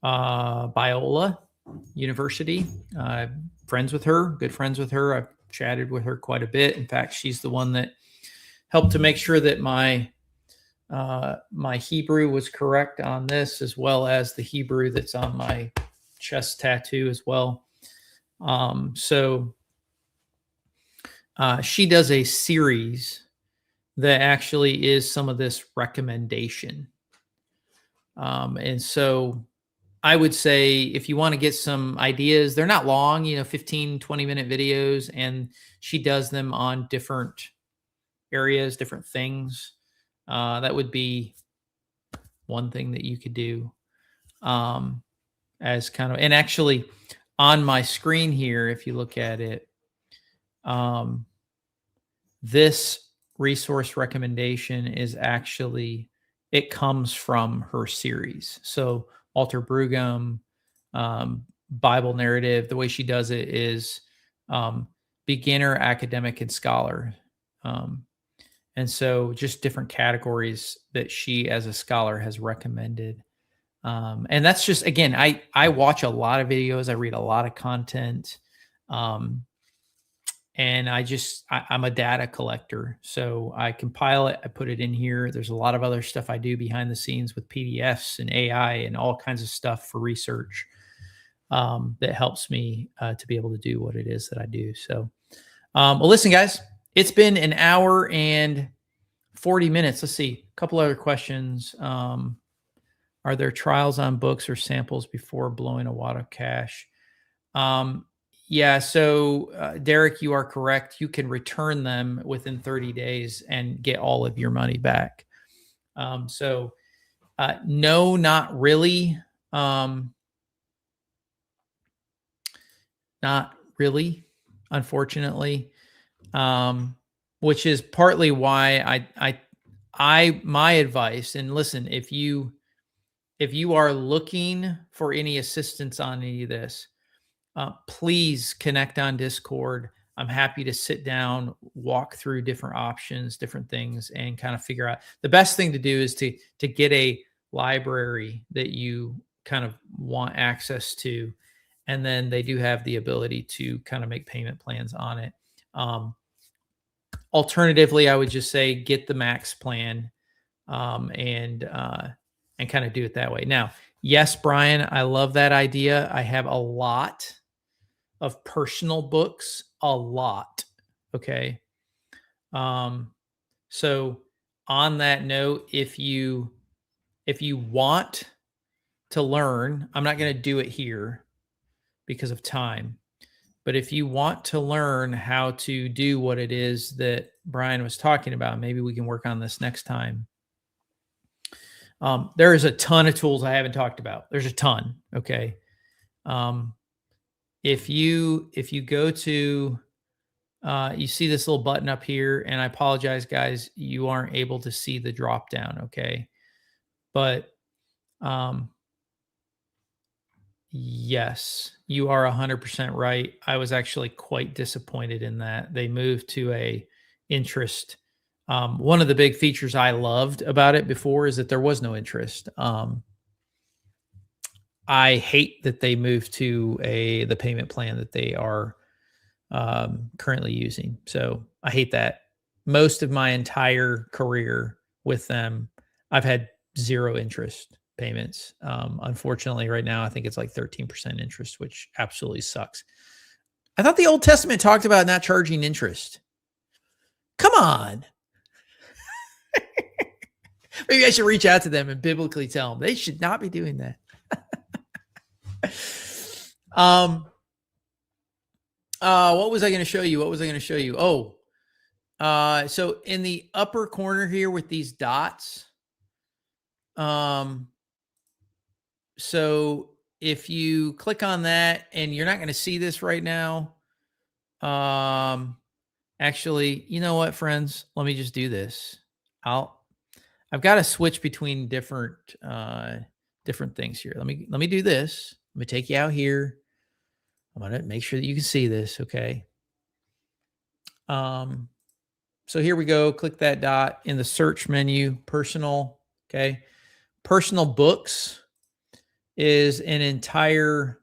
Biola University. Friends with her, good friends with her. I've chatted with her quite a bit. In fact, she's the one that helped to make sure that my Hebrew was correct on this, as well as the Hebrew that's on my chest tattoo as well. So she does a series that actually is some of this recommendation. And so I would say if you want to get some ideas, they're not long, 15, 20-minute videos, and she does them on different areas, different things. That would be one thing that you could do as kind of, and actually on my screen here, if you look at it, this resource recommendation is actually, it comes from her series. So Alter Brugum, Bible narrative, the way she does it is beginner, academic, and scholar. And so just different categories that she as a scholar has recommended. And that's just, again, I watch a lot of videos. I read a lot of content. And I'm a data collector. So I compile it, I put it in here. There's a lot of other stuff I do behind the scenes with PDFs and AI and all kinds of stuff for research that helps me to be able to do what it is that I do. So, well, listen, guys, it's been an hour and 40 minutes. Let's see, a couple other questions. Are there trials on books or samples before blowing a wad of cash? Yeah, so Derek, you are correct. You can return them within 30 days and get all of your money back. No, not really. Not really, unfortunately. Which is partly why my advice, and listen, if you are looking for any assistance on any of this, please connect on Discord. I'm happy to sit down, walk through different options, different things, and kind of figure out. The best thing to do is to get a library that you kind of want access to, and then they do have the ability to kind of make payment plans on it. Alternatively, I would just say get the max plan and kind of do it that way. Now, yes, Brian, I love that idea. I have a lot of personal books, a lot. Okay. So on that note, if you want to learn, I'm not going to do it here because of time, But if you want to learn how to do what it is that Brian was talking about, maybe we can work on this next time. There is a ton of tools I haven't talked about. There's a ton. Okay. If you go to, you see this little button up here, and I apologize, guys, you aren't able to see the drop down. Okay. But, yes, you are 100% right. I was actually quite disappointed in that. They moved to a interest. One of the big features I loved about it before is that there was no interest. I hate that they moved to the payment plan that they are currently using. So I hate that. Most of my entire career with them, I've had zero interest payments. Unfortunately, right now, I think it's like 13% interest, which absolutely sucks. I thought the Old Testament talked about not charging interest. Come on. Maybe I should reach out to them and biblically tell them they should not be doing that. What was I going to show you? Oh, so in the upper corner here with these dots, so if you click on that, and you're not going to see this right now, actually, you know what, friends? Let me just do this. I've got to switch between different things here. Let me do this. Let me take you out here. I'm going to make sure that you can see this. Okay. So here we go. Click that dot in the search menu, personal. Okay. Personal books is an entire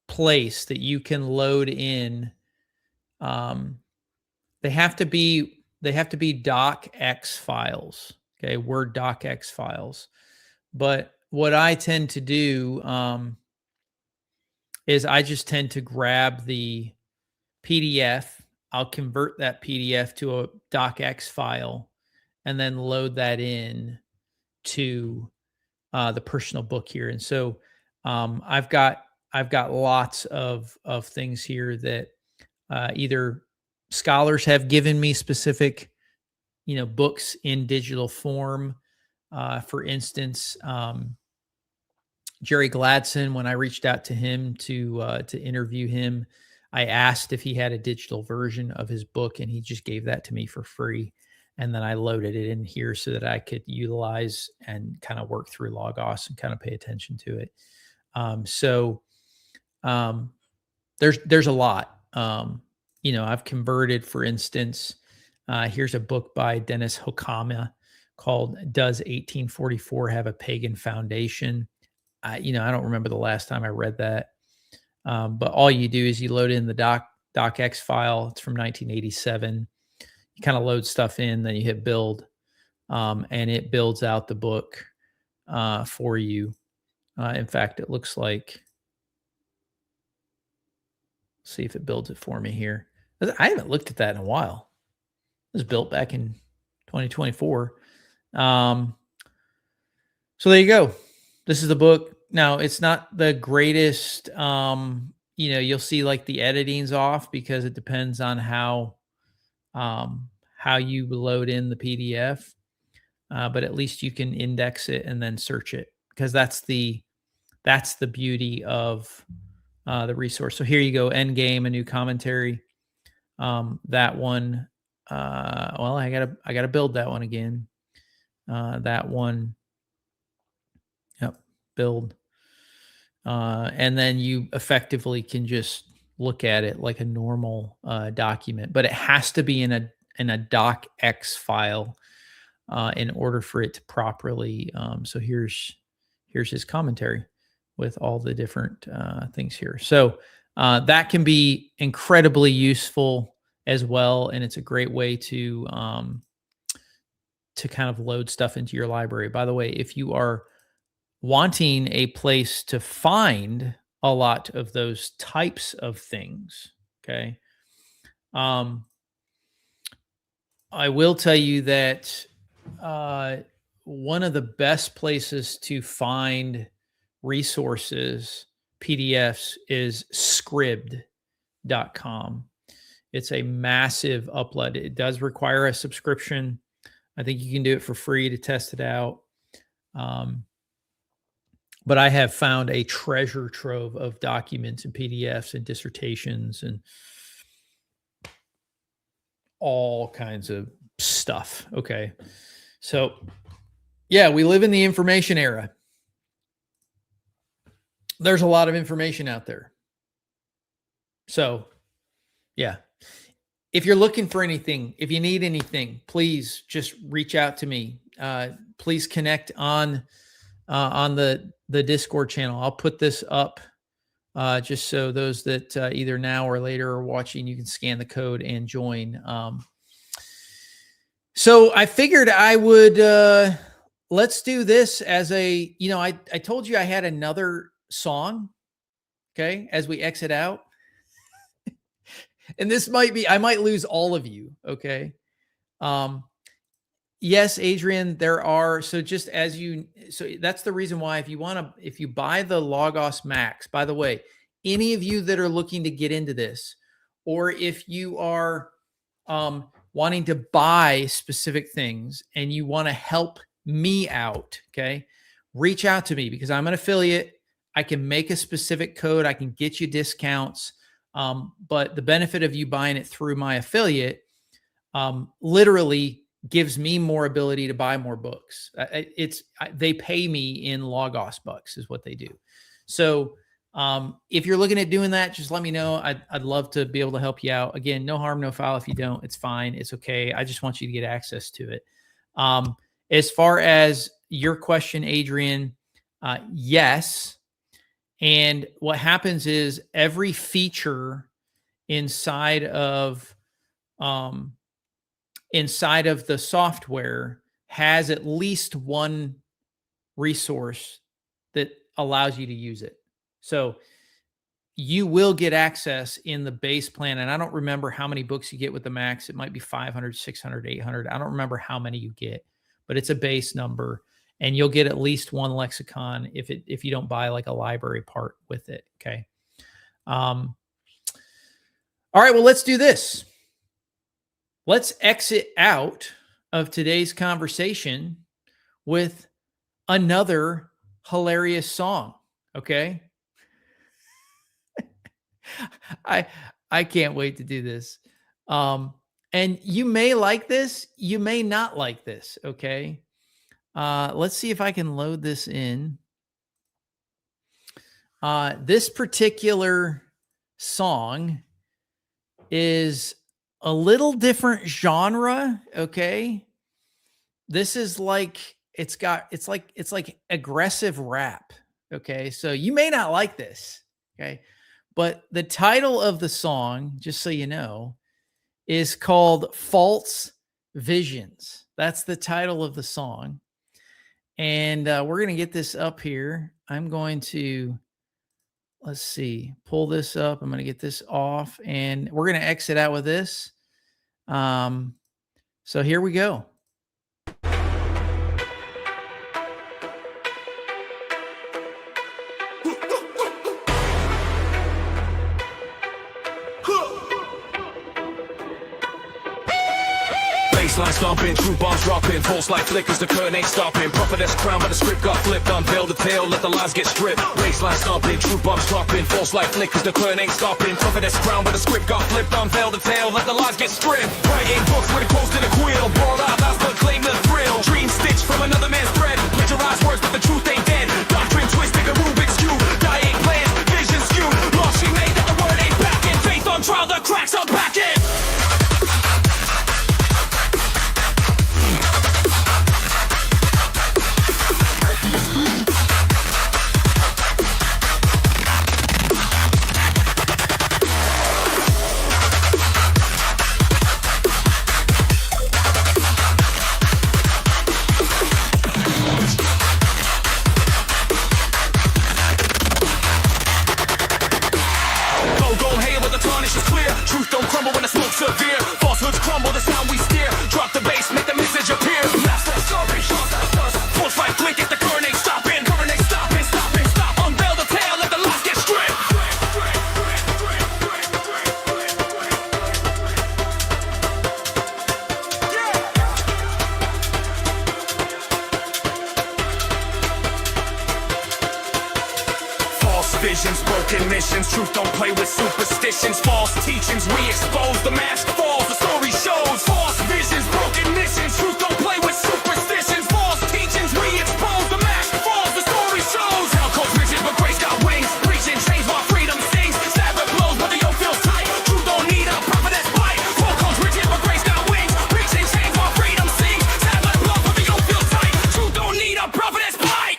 place that you can load in. They have to be DOCX files. Okay. Word DOCX files. But what I tend to do, is I just tend to grab the PDF. I'll convert that PDF to a DOCX file and then load that in to the personal book here. And so I've got lots of things here that either scholars have given me specific, books in digital form. For instance, Jerry Gladson, when I reached out to him to interview him, I asked if he had a digital version of his book, and he just gave that to me for free. And then I loaded it in here so that I could utilize and kind of work through Logos and kind of pay attention to it. There's a lot. I've converted, for instance, here's a book by Dennis Hokama called "Does 1844 Have a Pagan Foundation?" I don't remember the last time I read that. But all you do is you load in the DOCX file. It's from 1987. You kind of load stuff in, then you hit build, and it builds out the book for you. In fact, it looks like, let's see if it builds it for me here. I haven't looked at that in a while. It was built back in 2024. So there you go. This is the book. Now, it's not the greatest. You'll see like the editing's off because it depends on how you load in the PDF. But at least you can index it and then search it, because that's the beauty of the resource. So here you go. Endgame, a new commentary. That one. Well, I gotta build that one again. That one. Yep. Build. And then you effectively can just look at it like a normal document, but it has to be in a DOCX file in order for it to properly. So here's his commentary with all the different things here. So that can be incredibly useful as well, and it's a great way to kind of load stuff into your library. By the way, if you are wanting a place to find a lot of those types of things, okay, I will tell you that one of the best places to find resources, PDFs, is scribd.com. It's a massive upload. It does require a subscription. I think you can do it for free to test it out. But I have found a treasure trove of documents and PDFs and dissertations and all kinds of stuff. Okay. So yeah, we live in the information era. There's a lot of information out there. So yeah, if you're looking for anything, if you need anything, please just reach out to me. Please connect on the Discord channel. I'll put this up just so those that either now or later are watching, you can scan the code and join. So I figured I would, let's do this as a, I told you I had another song, okay, as we exit out. And this might be, I might lose all of you, okay? Yes, Adrian, there are, so just as so that's the reason why if you buy the Logos Max, by the way, any of you that are looking to get into this, or if you are wanting to buy specific things and you want to help me out, okay, reach out to me because I'm an affiliate. I can make a specific code. I can get you discounts. But the benefit of you buying it through my affiliate literally gives me more ability to buy more books. They pay me in Logos bucks is what they do. So if you're looking at doing that, just let me know. I'd love to be able to help you out. Again, no harm, no foul. If you don't, it's fine. It's okay. I just want you to get access to it. As far as your question, Adrian, yes. And what happens is every feature inside of the software has at least one resource that allows you to use it. So you will get access in the base plan. And I don't remember how many books you get with the Max. It might be 500, 600, 800. I don't remember how many you get, but it's a base number. And you'll get at least one lexicon if you don't buy like a library part with it. Okay. All right. Well, let's do this. Let's exit out of today's conversation with another hilarious song. Okay. I can't wait to do this. And you may like this. You may not like this. Okay. Let's see if I can load this in. This particular song is a little different genre. Okay. This is like, it's like aggressive rap. Okay. So you may not like this. Okay. But the title of the song, just so you know, is called False Visions. That's the title of the song. And we're going to get this up here. I'm going to, let's see, pull this up. I'm going to get this off and we're going to exit out with this. So here we go. Baseline stomping, true bombs dropping, false light flickers, the curtain ain't stopping. Prophetess crown, but the script got flipped. Unveil the tale, let the lies get stripped. Baseline stomping, true bombs dropping, false light flickers, the curtain ain't stopping. Prophetess crown, but the script got flipped. Unveil the tale, let the lies get stripped. Writing books with a close to the quill, brought out lies but claim the thrill. Dream stitched from another man's thread, plagiarized words but the truth ain't dead. Doctrine twisted, a Rubik's cube, dying plans, vision skewed. Lost she made that the word ain't back in. Faith on trial, the cracks are back in. Truth don't crumble when the broken missions. Truth don't play with superstitions. False teachings, we expose. The mask falls, the story shows. False visions, broken missions. Truth don't play with superstitions. False teachings, we expose. The mask falls, the story shows. Hell comes rigid, but grace got wings. Preaching chains while freedom sings. Stab at blows, but the yoke feels tight. Truth don't need a prophet that's bite. Hell comes rigid, but grace got wings. Preaching chains while freedom sings. Stab at blows, but the yoke feels tight. Truth don't need a prophet that's bite.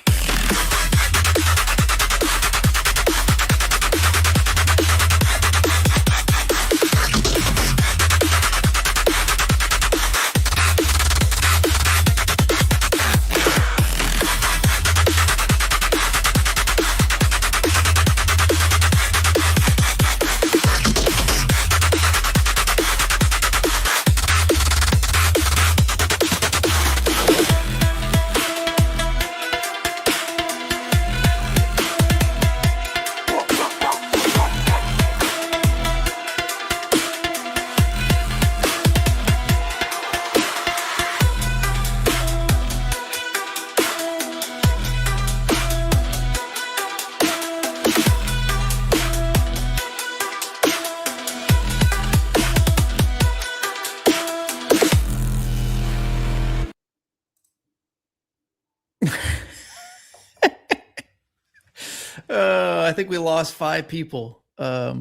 I think we lost 5 people. I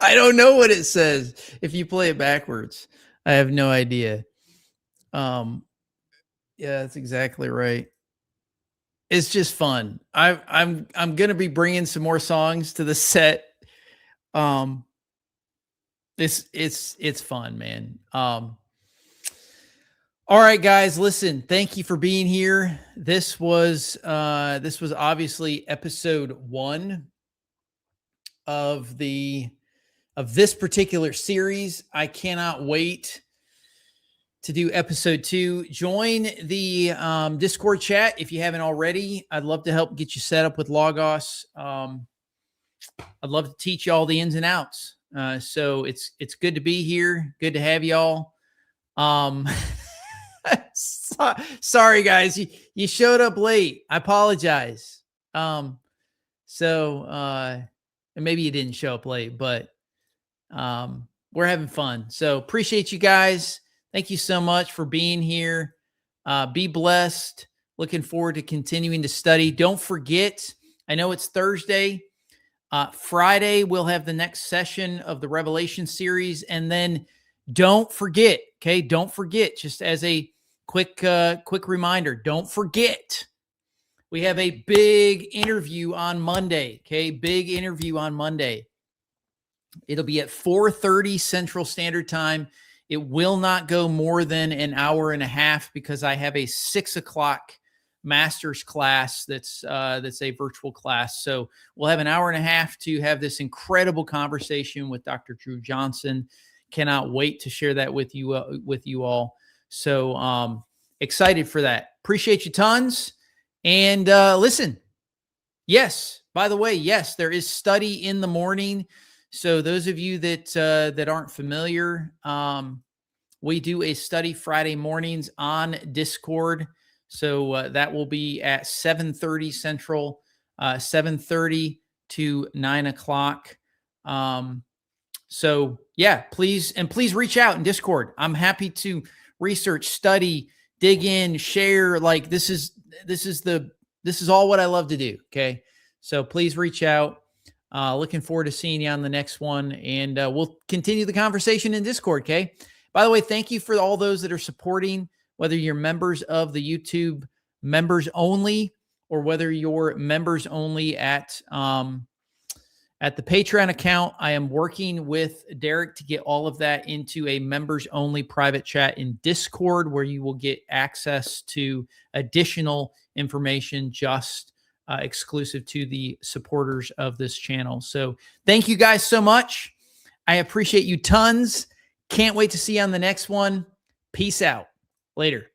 don't know what it says if you play it backwards. I have no idea. Yeah, that's exactly right. It's just fun. I'm gonna be bringing some more songs to the set. It's fun, man. All right, guys, listen, thank you for being here. This was obviously episode 1 of this particular series. I cannot wait to do episode 2. Join the Discord chat if you haven't already. I'd love to help get you set up with Logos. I'd love to teach you all the ins and outs. So it's good to be here. Good to have y'all. Sorry guys, you showed up late. I apologize. And maybe you didn't show up late, but we're having fun. So appreciate you guys. Thank you so much for being here. Be blessed. Looking forward to continuing to study. Don't forget, I know it's Thursday. Friday, we'll have the next session of the Revelation series. And then don't forget, okay? Don't forget, just as a quick reminder, don't forget, we have a big interview on Monday, okay? Big interview on Monday. It'll be at 4:30 Central Standard Time. It will not go more than an hour and a half because I have a 6 o'clock master's class that's a virtual class. So we'll have an hour and a half to have this incredible conversation with Dr. Drew Johnson. Cannot wait to share that with you all. So excited for that. Appreciate you tons. And listen, yes, by the way, yes, there is study in the morning. So those of you that aren't familiar, we do a study Friday mornings on Discord. So that will be at 7:30 Central, 7:30 to 9 o'clock. So yeah, please reach out in Discord. I'm happy to research, study, dig in, share. Like this is all what I love to do. Okay. So please reach out. Looking forward to seeing you on the next one, and we'll continue the conversation in Discord. Okay. By the way, thank you for all those that are supporting, whether you're members of the YouTube members only, or whether you're members only at the Patreon account. I am working with Derek to get all of that into a members only private chat in Discord, where you will get access to additional information just exclusive to the supporters of this channel. So thank you guys so much. I appreciate you tons. Can't wait to see you on the next one. Peace out. Later.